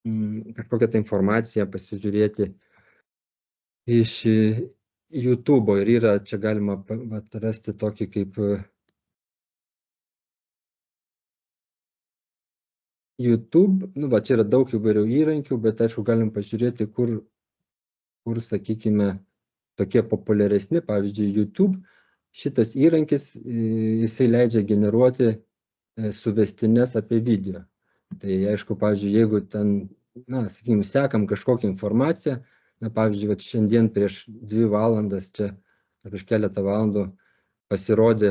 A: kažkokią tą informaciją pasižiūrėti iš YouTube ir yra, čia galima rasti tokį kaip YouTube, nu va, čia yra daug įvairių įrankių, bet aišku, galim pažiūrėti, kur, sakykime, tokie populiaresni, pavyzdžiui, YouTube, šitas įrankis, jisai leidžia generuoti suvestines apie video. Tai aišku, pavyzdžiui, jeigu ten, na, sakykime, sekam kažkokią informaciją, na, pavyzdžiui, va, šiandien prieš 2 valandas, čia prieš keletą valandų pasirodė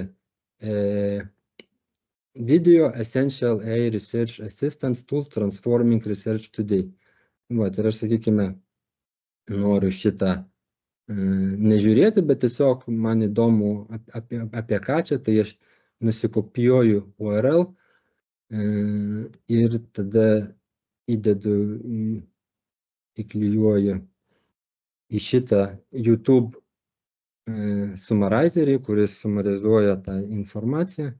A: Video Essential AI Research Assistance Tools Transforming Research Today. Va, tai aš, sakykime, noriu šitą nežiūrėti, bet tiesiog man įdomu apie ką čia, tai aš nusikopijuoju URL ir tada įdedu, įklijuoju į šitą YouTube summarizerį, kuris summarizuoja tą informaciją.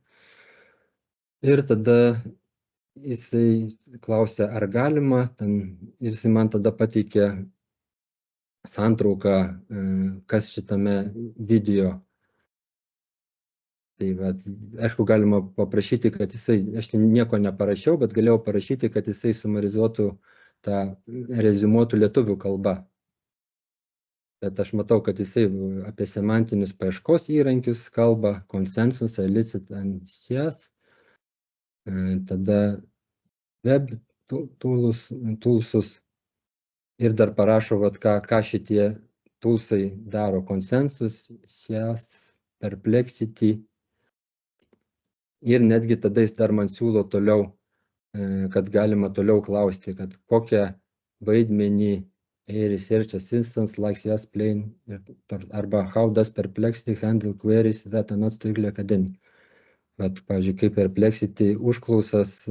A: Ir tada jisai klausia, ar galima, ir jisai man tada pateikė santrauką, kas šitame video. Tai va, aišku, galima paprašyti, kad jisai, aš nieko neparašiau, bet galėjau parašyti, kad jisai summarizuotų tą reziumuotų lietuvių kalbą. Bet aš matau, kad jisai apie semantinius paieškos įrankius kalba, consensus, elicit and sias. Tada web toolsus ir dar parašo, vat, ką šitie toolsai daro, consensus, sias, perplexity. Ir netgi tada jis dar man siūlo toliau, kad galima toliau klausti, kad kokią vaidmenį a research assistant likes yes plain arba how does Perplexity handle queries that are not strictly academic. Bet, pavyzdžiui, kaip Perplexity užklausas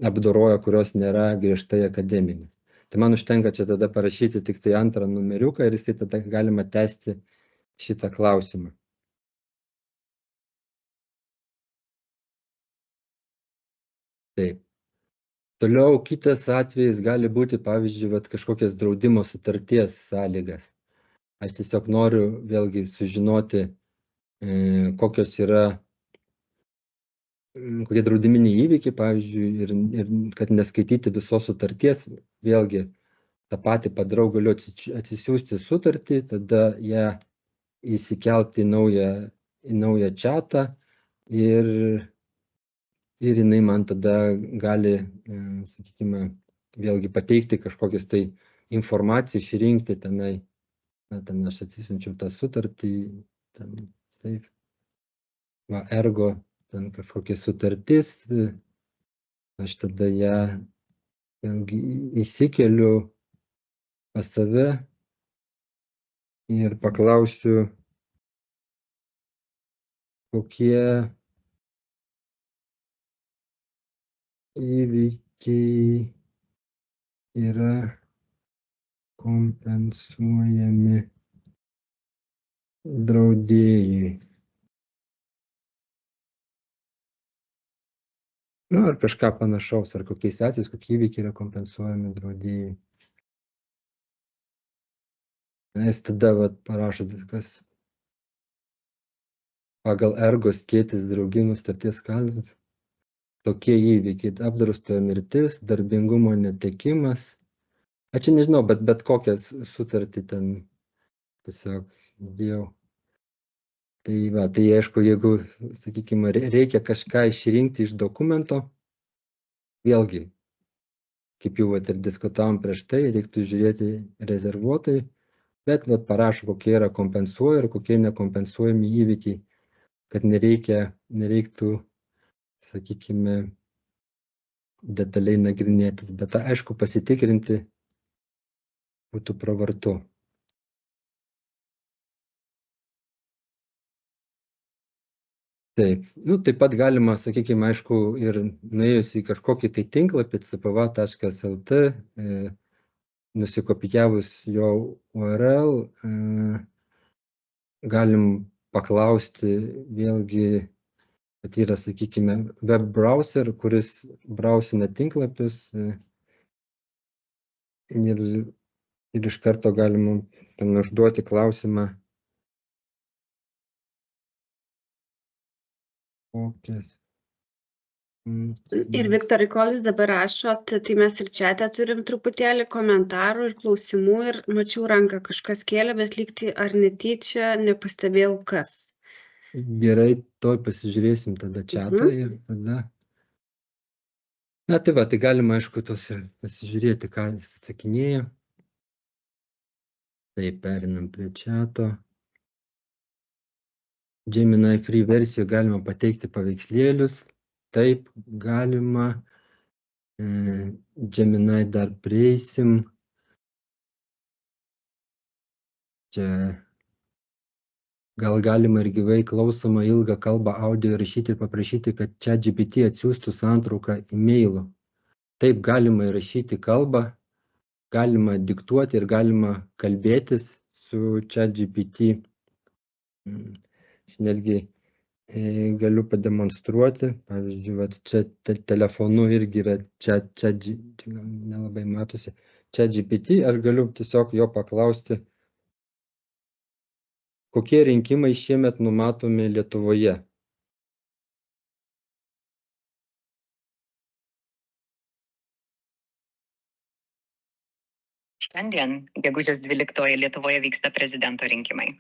A: apdoroja, kurios nėra griežtai akademinės. Tai man užtenka čia tada parašyti tik tai antrą numeriuką ir jisai tada galima tęsti šitą klausimą. Taip. Toliau kitas atvejis gali būti, pavyzdžiui, kažkokias draudimo sutarties sąlygas. Aš tiesiog noriu vėlgi sužinoti, kokios yra, kokie draudiminiai įvykiai, pavyzdžiui, ir kad neskaityti visos sutarties, vėlgi tą patį padarau, galiu atsisiųsti sutartį, tada ją įsikelti į naują chatą ir jinai man tada gali, sakykime, vėlgi pateikti kažkokius tai informaciją, išrinkti tenai, ten aš atsisiunčiau tą sutartį, ten taip, ergo, ten kažkokia sutartis, aš tada ją vėlgi įsikeliu pas save ir paklausiu, kokie įvykiai yra kompensuojami draudėjai. Ar kažką panašaus, ar kokiais atvejais, kokie įvykiai yra kompensuojami draudėjai. Jis tada parašo, kas pagal ergo skėtis draudimo sutarties sąlygas. Tokie įvykiai: apdraustojo mirtis, darbingumo netekimas. Čia nežinau, bet kokią sutartį ten tiesiog dėjau. Tai aišku, jeigu, sakykime, reikia kažką išrinkti iš dokumento, vėlgi, kaip jau ir diskutavom prieš tai, reiktų žiūrėti rezervuotai, bet parašo, kokie yra kompensuojami ir kokie nekompensuojami įvykiai, kad nereiktų, sakykime, detaliai nagrinėtis, bet aišku, pasitikrinti būtų pravartu. Taip, taip pat galima, sakykime, aišku, ir nuėjus į kažkokį tai tinklapį cpva.lt, nusikopijavus jo URL, galim paklausti vėlgi, kad yra, sakykime, web browser, kuris brausina tinklapius ir iš karto galima ten užduoti klausimą, kokias.
B: Ir Viktorai, kol jūs dabar rašot, tai mes ir čiate turim truputėlį komentarų ir klausimų ir mačiau ranką kažkas kėlė, bet lygtai ar netyčia nepastebėjau kas.
A: Gerai, toj pasižiūrėsim tada čiatą ir tada. Tai galima, aišku, tos ir pasižiūrėti, ką jis atsakinėja. Taip, perinam prie čiato. Gemini Free versijoje galima pateikti paveikslėlius. Taip, galima. Gemini dar prieisim. Čia gal galima ir gyvai klausomą ilgą kalbą audio įrašyti ir paprašyti, kad ChatGPT atsiųstų santrauką e-mailu. Taip, galima įrašyti kalbą, galima diktuoti ir galima kalbėtis su ChatGPT. Aš netgi galiu pademonstruoti, pavyzdžiui, čia telefonu irgi yra ChatGPT, gal nelabai matosi, ChatGPT, aš galiu tiesiog jo paklausti, kokie rinkimai šiemet numatomi Lietuvoje.
F: Šiandien, gegužės 12 Lietuvoje vyksta prezidento rinkimai.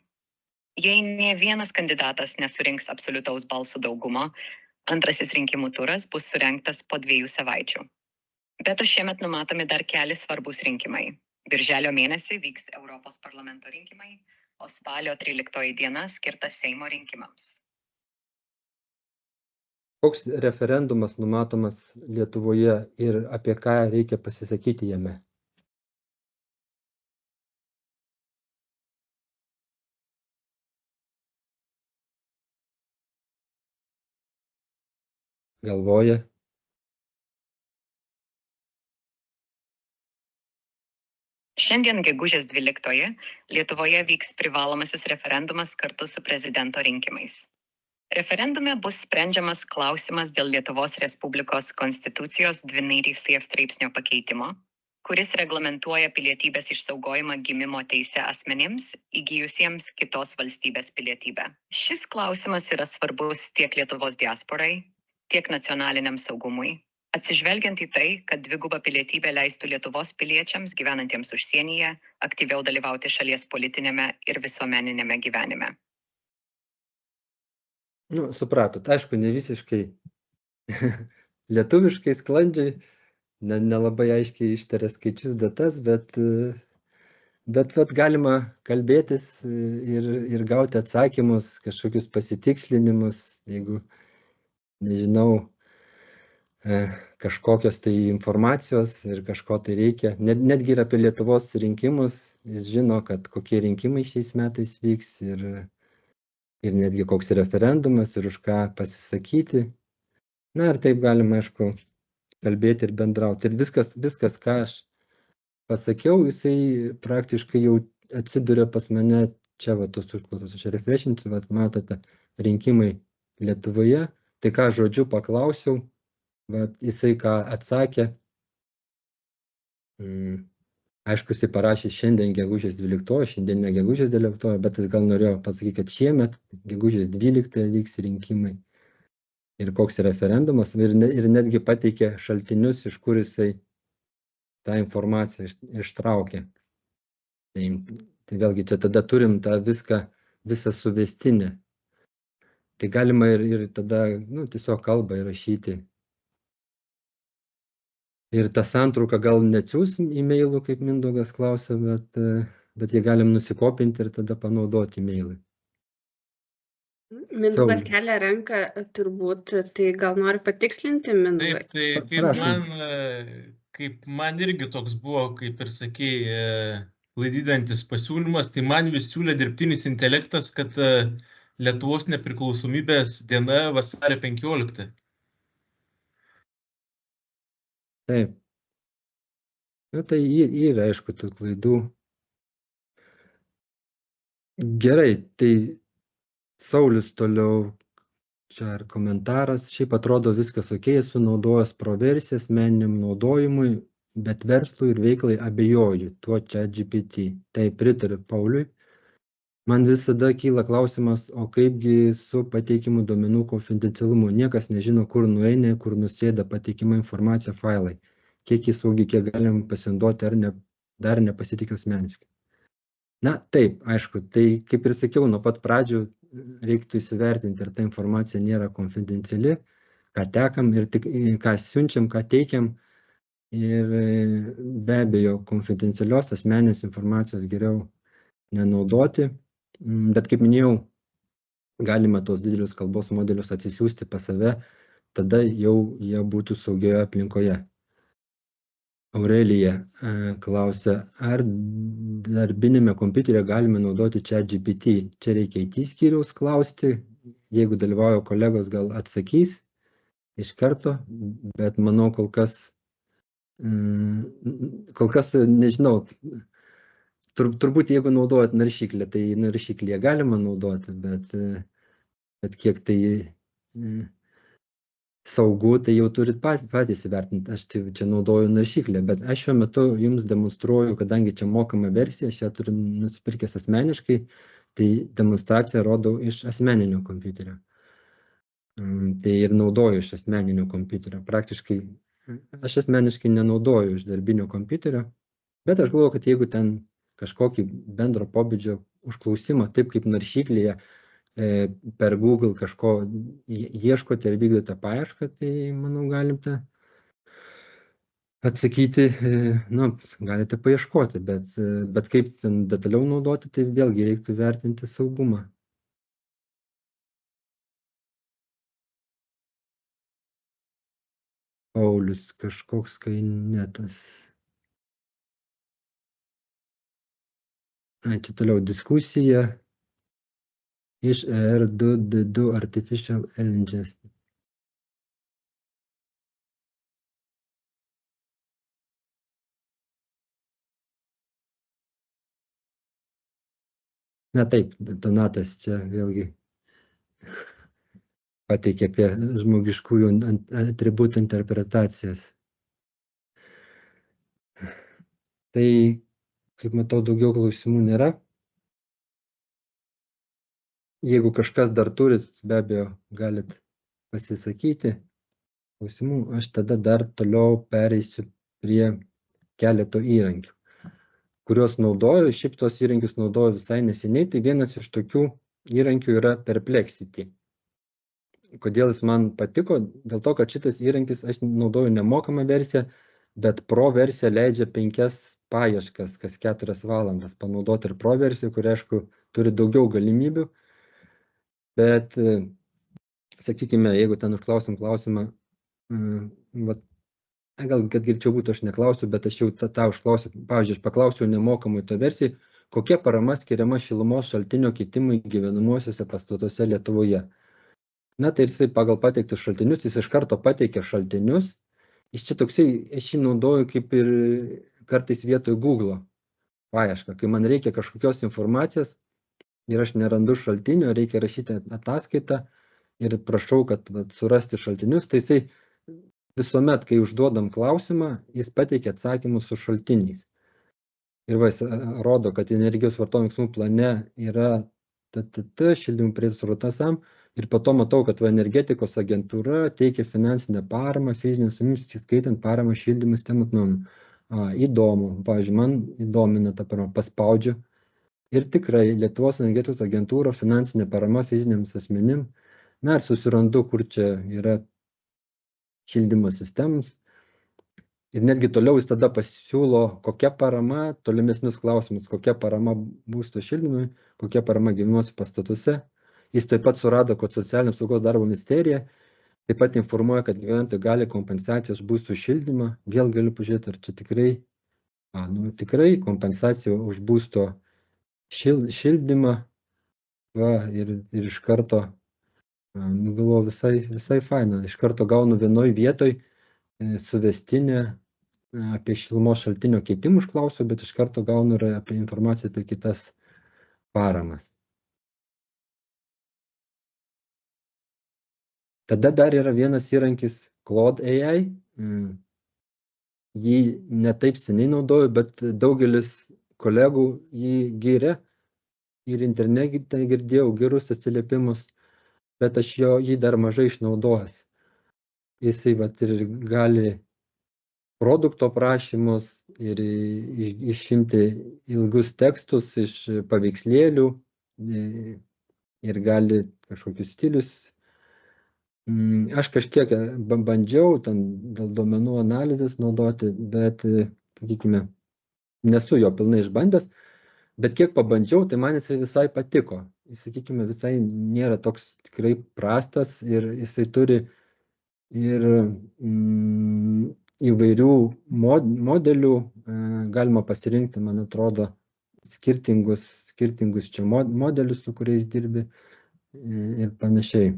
F: Jei nė vienas kandidatas nesurinks absoliutaus balsų daugumo, antrasis rinkimų turas bus surengtas po 2 savaičių. Bet šiemet numatomi dar keli svarbus rinkimai. Birželio mėnesį vyks Europos parlamento rinkimai, o spalio 13 diena skirta Seimo rinkimams.
A: Koks referendumas numatomas Lietuvoje ir apie ką reikia pasisakyti jame? galvoja.
F: Šiandien gegužės 12 Lietuvoje vyks privalomasis referendumas kartu su prezidento rinkimais. Referendume bus sprendžiamas klausimas dėl Lietuvos Respublikos konstitucijos 12 straipsnio pakeitimo, kuris reglamentuoja pilietybės išsaugojimą gimimo teise asmenims, įgijusiems kitos valstybės pilietybę. Šis klausimas yra svarbus tiek Lietuvos diasporai, tiek nacionaliniam saugumui, atsižvelgiant į tai, kad dviguba pilietybė leistų Lietuvos piliečiams gyvenantiems užsienyje aktyviau dalyvauti šalies politinėme ir visuomeninėme gyvenime.
A: Nu, supratot, aišku, ne visiškai lietuviškai sklandžiai, nelabai aiškiai ištarė skaičius, datas, bet vat galima kalbėtis ir gauti atsakymus, kažkokius pasitikslinimus, jeigu, nežinau, kažkokios tai informacijos ir kažko tai reikia. Netgi ir apie Lietuvos rinkimus, jis žino, kad kokie rinkimai šiais metais vyks ir netgi koks referendumas ir už ką pasisakyti. Na ir taip galima, aišku, kalbėti ir bendrauti. Ir viskas, ką aš pasakiau, jisai praktiškai jau atsiduria pas mane čia, va, tos užklausos. Aš refreshinsiu, va, matote, rinkimai Lietuvoje. Tai ką žodžiu paklausiau, va, jisai ką atsakė. Aišku, jisai parašė šiandien gegužės 12, šiandien ne gegužės 12, bet jis gal norėjo pasakyti, kad šiemet gegužės 12 vyks rinkimai ir koks referendumas, ir netgi pateikė šaltinius, iš kur jisai tą informaciją ištraukė. Tai vėlgi čia tada turim tą visą suvestinę. Tai galima ir tada, nu, tiesiog kalbą įrašyti. Ir tą santrauką gal neatsiųs e-mailų, kaip Mindaugas klausė, bet jie galim nusikopinti ir tada panaudoti e-mailui.
B: Mindaugas kelia ranką turbūt, tai gal nori patikslinti, Mindaugai?
G: Taip, kaip man irgi toks buvo, kaip ir sakei, klaidydantis pasiūlymas, tai man vis siūlė dirbtinis intelektas, kad Lietuvos nepriklausomybės diena vasario 15.
A: Taip. Na, tai yra, aišku, tų klaidų. Gerai, tai Saulius toliau, čia ar komentaras, šiaip atrodo viskas ok, esu naudojęs proversiją asmeniniam naudojimui, bet verslui ir veiklai abejoju tuo ChatGPT. Tai pritariu Pauliui. Man visada kyla klausimas, o kaipgi su pateikimu duomenų konfidencialumu. Niekas nežino, kur nueina, kur nusėda pateikima informacija failai. Kiek jis saugi, kiek galim pasinaudoti, ar ne, dar nepasitikiu asmeniškai. Na, taip, aišku, tai kaip ir sakiau, nuo pat pradžių reiktų įsivertinti, ar ta informacija nėra konfidenciali, ką tekam ir tik, ką siunčiam, ką teikiam. Ir be abejo, konfidencialios asmeninės informacijos geriau nenaudoti. Bet kaip minėjau, galima tos didelius kalbos modelius atsisiųsti pas save, tada jau jie būtų saugioje aplinkoje. Aurelija klausia, ar darbinėme kompiuteryje galime naudoti ChatGPT. Čia reikia IT skyriaus klausti, jeigu dalyvauja kolegos, gal atsakys iš karto, bet manau kol kas nežinau. Turbūt jeigu naudojat naršyklę, tai naršyklėje galima naudoti, bet kiek tai saugu, tai jau turit patys įvertinti. Aš čia naudoju naršyklę, bet aš šiuo metu jums demonstruoju, kadangi čia mokama versija, aš ją turiu nusipirkęs asmeniškai, tai demonstraciją rodau iš asmeninio kompiuterio. Tai ir naudoju iš asmeninio kompiuterio. Praktiškai aš asmeniškai nenaudoju iš darbinio kompiuterio, bet aš galvoju, kad jeigu ten kažkokį bendro pobūdžio užklausimą, taip kaip naršyklėje per Google kažko ieškote ir vykdote paiešką, tai, manau, galite atsakyti, nu, galite paieškoti, bet kaip ten detaliau naudoti, tai vėlgi reiktų vertinti saugumą. Paulius, kažkoks kainetas. Čia toliau diskusija iš R2D2 Artificial Intelligence. Na taip, Donatas čia vėlgi pateikė apie žmogiškųjų atributų interpretacijas. Tai, kaip matau, daugiau klausimų nėra. Jeigu kažkas dar turit, be abejo, galit pasisakyti. Klausimų, aš tada dar toliau pereisiu prie keleto įrankių, kuriuos naudoju. Šiaip tos įrankius naudoju visai neseniai. Tai vienas iš tokių įrankių yra Perplexity. Kodėl jis man patiko? Dėl to, kad šitas įrankis aš naudoju nemokamą versiją, bet Pro versija leidžia 5 paieškas kas 4 valandas panaudoti ir Pro versiją, kuri, aišku, turi daugiau galimybių. Bet, sakykime, jeigu ten užklausim klausimą, gal kad greičiau būtų, aš neklausiu, bet aš jau tą užklausiu. Pavyzdžiui, aš paklausiau nemokamai to versijai, kokia parama skiriama šilumos šaltinio keitimui gyvenamuosiuose pastatuose Lietuvoje. Na, tai jisai pagal pateiktus šaltinius, jis iš karto pateikia šaltinius. Iš čia toksai, aš jį naudoju kaip ir kartais vietoj Google paiešką. Kai man reikia kažkokios informacijos ir aš nerandu šaltinio, reikia rašyti ataskaitą ir prašau, kad surasti šaltinius, tai jisai visuomet, kai užduodam klausimą, jis pateikia atsakymus su šaltiniais. Ir jis rodo, kad energijos vartojimo veiksmų plane yra šildymų prietaisų rotasam. Ir po to matau, kad energetikos agentūra teikia finansinę paramą fizinėms asmenims, skaitant paramą šildymų sistemų atnaujinimui. Įdomu, pavyzdžiui, man įdomina ta parama, paspaudžiu. Ir tikrai Lietuvos energetikos agentūra finansinė parama fiziniams asmenim. Na ir susirandu, kur čia yra šildymo sistemos. Ir netgi toliau jis tada pasiūlo, kokia parama, tolimesnius klausimus, kokia parama būsto šildymui, kokia parama gyvenamuosiuose pastatuose. Jis taip pat surado, kad Socialinės apsaugos darbo ministerija taip pat informuoja, kad gyventojai gali kompensacijos būstų šildymą. Vėl galiu pažiūrėti, ar čia tikrai, tikrai kompensacija už būsto šildymą. Va, ir iš karto, galvoju, visai faina. Iš karto gaunu vienoj vietoj suvestinę apie šilumos šaltinio keitimų užklausiu, bet iš karto gaunu ir apie informaciją apie kitas paramas. Tada dar yra vienas įrankis Claude AI. Jį ne taip seniai naudoju, bet daugelis kolegų jį giria ir internete girdėjau gerus atsiliepimus, bet aš jį dar mažai išnaudojęs. Jisai ir gali produkto prašymus ir išimti ilgus tekstus iš paveikslėlių ir gali kažkokius stilius. Aš kažkiek bandžiau ten dėl duomenų analizės naudoti, bet, sakykime, nesu jo pilnai išbandęs, bet kiek pabandžiau, tai man jisai visai patiko. Jis, sakykime, visai nėra toks tikrai prastas ir jisai turi ir įvairių modelių, galima pasirinkti, man atrodo, skirtingus čia modelius, su kuriais dirbi ir panašiai.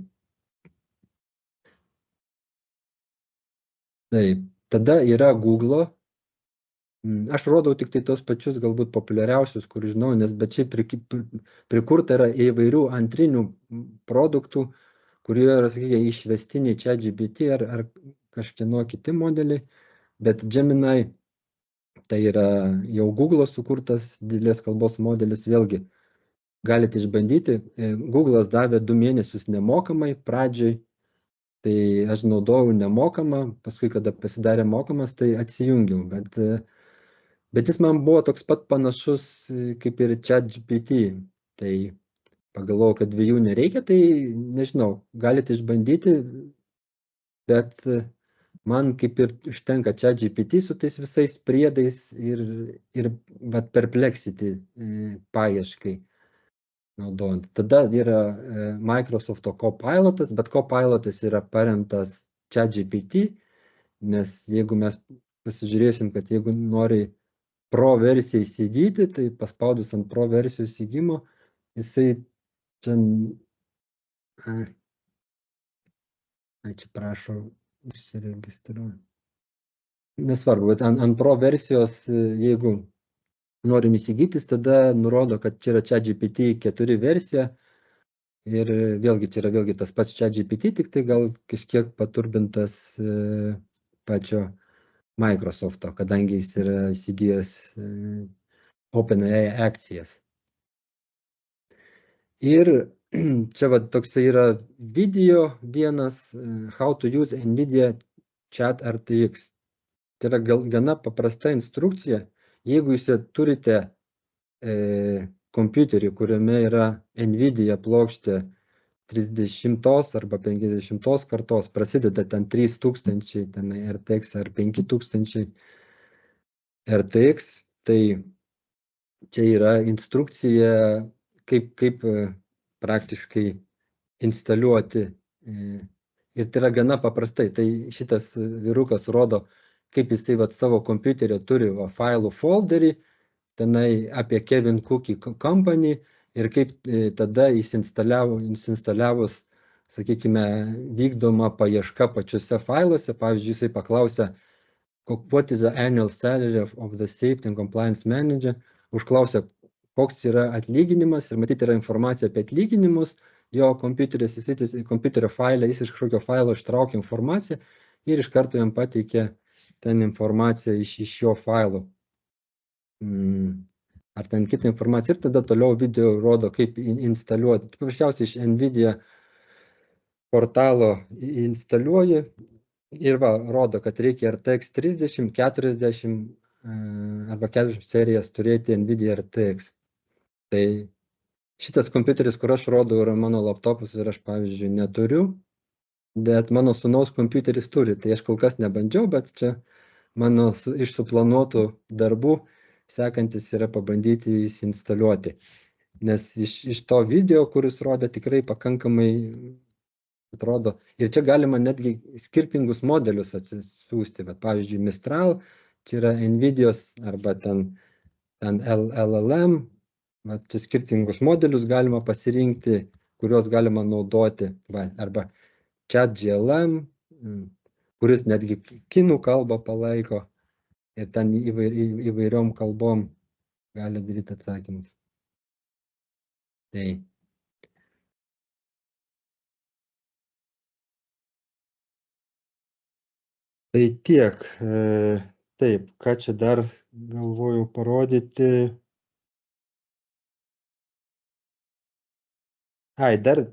A: Taip, tada yra Google. Aš rodau tik tai tos pačius galbūt populiariausius, kur žinau, bet šiaip prikurta yra įvairių antrinių produktų, kurie yra, sakykime, išvestiniai ChatGPT ar kažkieno kiti modeliai, bet Gemini tai yra jau Google sukurtas didelės kalbos modelis, vėlgi galite išbandyti. Google'as davė 2 mėnesius nemokamai pradžioj. Tai aš naudojau nemokamą, paskui, kada pasidarė mokamas, tai atsijungiau, bet jis man buvo toks pat panašus kaip ir ChatGPT. Tai pagalvojau, kad 2 nereikia, tai nežinau, galite išbandyti, bet man kaip ir užtenka ChatGPT su tais visais priedais ir Perplexity paieškai naudojant. Tada yra Microsoft'o Copilotas, bet Copilotas yra paremtas ChatGPT, nes jeigu mes pasižiūrėsim, kad jeigu nori Pro versiją įsigyti, tai paspaudus ant Pro versijų įsigimo, jisai čia, čia prašau, užsiregistruoju. Nesvarbu, bet ant Pro versijos, jeigu norim įsigyti, jis tada nurodo, kad čia yra ChatGPT 4 versija. Ir vėlgi, čia yra vėlgi tas pats ChatGPT, tik tai gal kažkiek paturbintas pačio Microsoft'o, kadangi jis yra įsigijęs OpenAI akcijas. Ir čia va toksai yra video vienas, how to use NVIDIA Chat RTX. Tai yra gana paprasta instrukcija. Jeigu jūs turite kompiuterį, kuriame yra NVIDIA plokštė 30 arba 50 kartos, prasideda ten 3000 ten RTX ar 5000 RTX, tai čia yra instrukcija, kaip praktiškai instaliuoti. Ir tai yra gana paprastai. Tai šitas vyrukas rodo, kaip jisai savo kompiuterio turi failų folderį, tenai apie Kevin Cookie Company ir kaip tada įsinstaliavus, sakykime, vykdoma paieška pačiuose failuose. Pavyzdžiui, jisai paklausia, what is the annual salary of the Safety and Compliance Manager, užklausia, koks yra atlyginimas ir matyti yra informacija apie atlyginimus, jo kompiuterio failę, jis iš kažkokio failo ištraukia informaciją ir iš karto jam pateikia ten informaciją iš jo failo. Ar ten kitą informaciją ir tada toliau video rodo, kaip instaliuoti. Paprasčiausiai iš NVIDIA portalo instaliuoji ir rodo, kad reikia RTX 30, 40 arba 40 serijas turėti NVIDIA RTX. Tai šitas kompiuteris, kur aš rodau, yra mano laptopas ir aš, pavyzdžiui, neturiu, bet mano sūnaus kompiuteris turi. Tai aš kol kas nebandžiau, bet čia mano iš suplanuotų darbų sekantis yra pabandyti įsinstaliuoti. Nes iš to video, kuris rodė, tikrai pakankamai atrodo. Ir čia galima netgi skirtingus modelius atsisiųsti. Bet, pavyzdžiui, Mistral, čia yra NVIDIA's arba ten LLM. Čia skirtingus modelius galima pasirinkti, kuriuos galima naudoti. Arba ChatGLM, kuris netgi kinų kalbą palaiko. Ir ten įvairiom kalbom gali daryti atsakymus. Tai tiek. Taip, ką čia dar galvojau parodyti. Dar,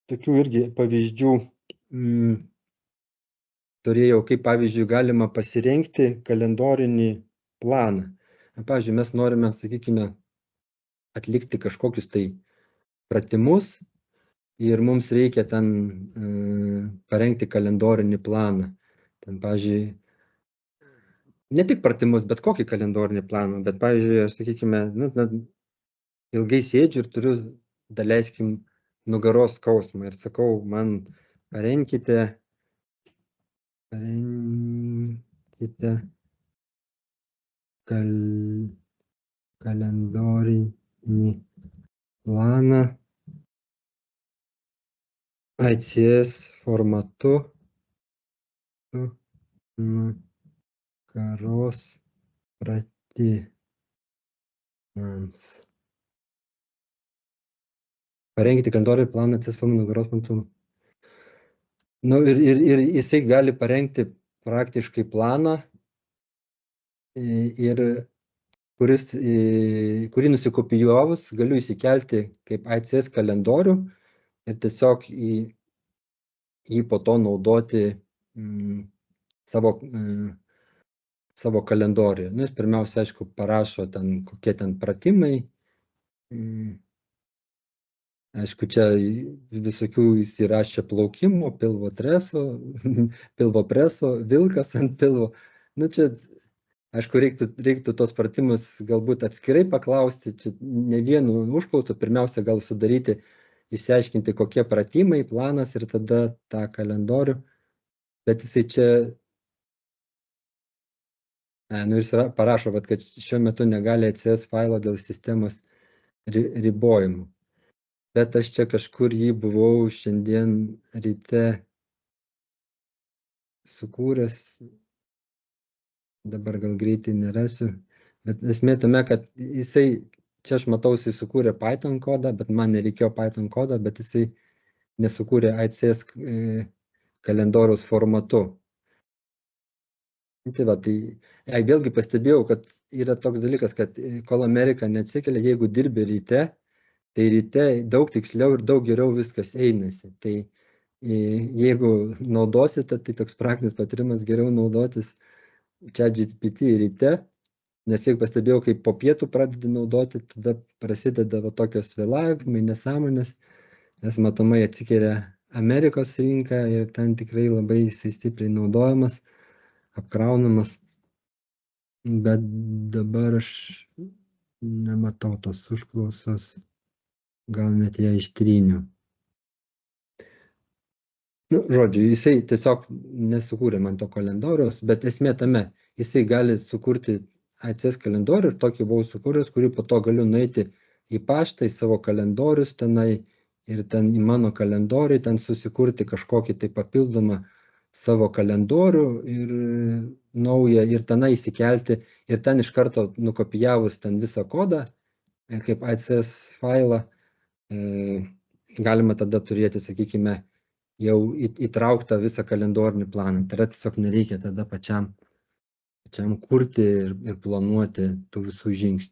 A: tokių irgi pavyzdžių turėjau, kaip pavyzdžiui galima pasirinkti kalendorinį planą. Pavyzdžiui, mes norime, sakykime, atlikti kažkokius tai pratimus ir mums reikia ten parengti kalendorinį planą. Ten, pavyzdžiui, ne tik pratimus, bet kokį kalendorinį planą, bet, pavyzdžiui, aš, sakykime, ilgai sėdžiu ir turiu, daleiskim, nugaros skausmą ir sakau, man parenkite kalendorinį planą ICS formatu nugaros pratimams. Parenkite kalendorinį planą ICS formatu nugaros pratimams. Ir jisai gali parengti praktiškai planą, ir kurį nusikopijavus galiu įsikelti kaip ICS kalendorių ir tiesiog jį po to naudoti savo kalendoriuje. Jis pirmiausia, aišku, parašo ten, kokie ten pratimai. Aišku, čia visokių įsirašė plaukimo, pilvo preso, vilkas ant pilvo. Čia, aišku, reiktų tos pratimus galbūt atskirai paklausti, čia ne vienu užklausu, pirmiausia gal sudaryti, išsiaiškinti, kokie pratimai, planas ir tada tą kalendorių. Bet jisai čia, jis parašo, kad šiuo metu negali ICS failo dėl sistemos ribojimų. Bet aš čia kažkur jį buvau šiandien ryte sukūręs, dabar gal greitai nerasiu, Bet esmė tame, kad jisai, čia aš matau, jisai sukūrė Python kodą, bet man nereikėjo Python kodą, bet jisai nesukūrė ICS kalendoriaus formatu. Tai va, tai vėlgi pastebėjau, kad yra toks dalykas, kad kol Amerika neatsikelia, jeigu dirbi ryte, tai ryte daug tiksliau ir daug geriau viskas einasi. Tai jeigu naudosite, tai toks praktinis patarimas geriau naudotis ChatGPT ryte, nes jeigu pastebėjau, kai po pietų pradedi naudoti, tada prasideda va tokios vėlavimai, nesąmonės, nes matomai atsikelia Amerikos rinka ir ten tikrai labai jisai stipriai naudojamas, apkraunamas, bet dabar aš nematau tos užklausos, gal net ją ištryniu. Nu, žodžiu, jisai tiesiog nesukūrė man to kalendoriaus, bet esmė tame, jisai gali sukurti ICS kalendorių ir tokį buvau sukūręs, kurį po to galiu nueiti į paštą, į savo kalendorius tenai ir ten į mano kalendorių, ten susikurti kažkokį tai papildomą savo kalendorių ir naują ir tenai įsikelti ir ten iš karto nukopijavus ten visą kodą, kaip ICS failą, galima tada turėti, sakykime, jau įtrauktą visą kalendorinį planą. Tai yra tiesiog nereikia tada pačiam kurti ir planuoti tų visų žingsnių.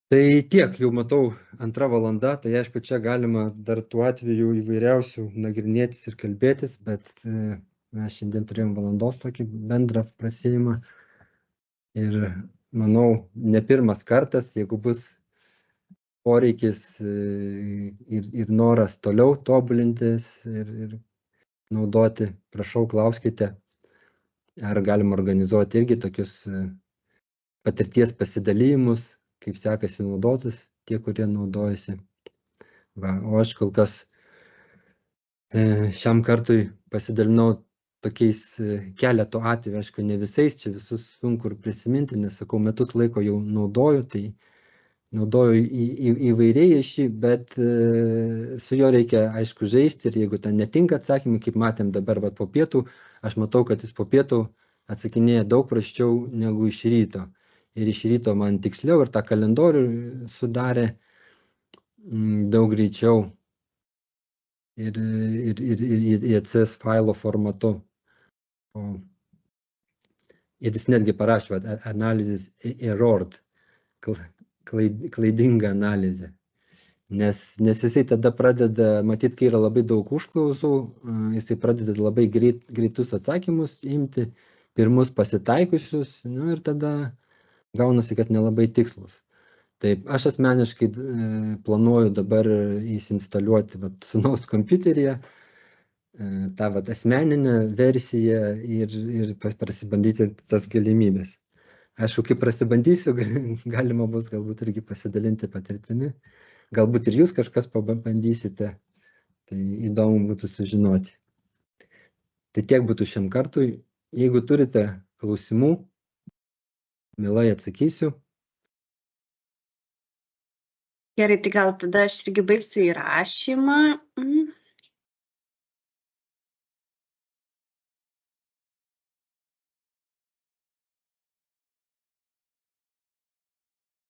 A: Tai tiek, jau matau 2 valanda, tai aišku, čia galima dar tų atvejų įvairiausių nagrinėtis ir kalbėtis, bet mes šiandien turėjom valandos tokį bendrą prasėjimą. Ir manau, ne pirmas kartas, jeigu bus poreikis ir noras toliau tobulintis ir naudoti, prašau, klauskite, ar galima organizuoti irgi tokius patirties pasidalymus, kaip sekasi naudotis tie, kurie naudojasi. Va, o aš kol kas šiam kartui pasidalinau tokiais keletų atvejų, aišku, ne visais, čia visus sunku ir prisiminti, nes sakau, metus laiko jau naudoju, tai naudoju įvairiai šį, bet su juo reikia, aišku, žaisti ir jeigu ten netinka atsakymai, kaip matėm dabar va, po pietų, aš matau, kad jis po pietų atsakinėja daug prasčiau negu iš ryto. Ir iš ryto man tiksliau ir tą kalendorių sudarė daug greičiau ir ICS failo formatu. Ir jis netgi parašė analizės errored, klaidinga analizė. Nes jisai tada pradeda, matyt, kai yra labai daug užklausų, jisai pradeda labai greitus atsakymus imti, pirmus pasitaikusius, nu ir tada gaunasi, kad nelabai tikslus. Taip, aš asmeniškai planuoju dabar įsinstaliuoti sūnaus kompiuteryje tą asmeninę versiją ir prasibandyti tas galimybės. Aišku, kai prasibandysiu, galima bus galbūt irgi pasidalinti patirtimi. Galbūt ir jūs kažkas pabandysite, tai įdomu būtų sužinoti. Tai tiek būtų šiam kartui. Jeigu turite klausimų, mielai atsakysiu.
B: Gerai, tai gal tada aš irgi baigsiu įrašymą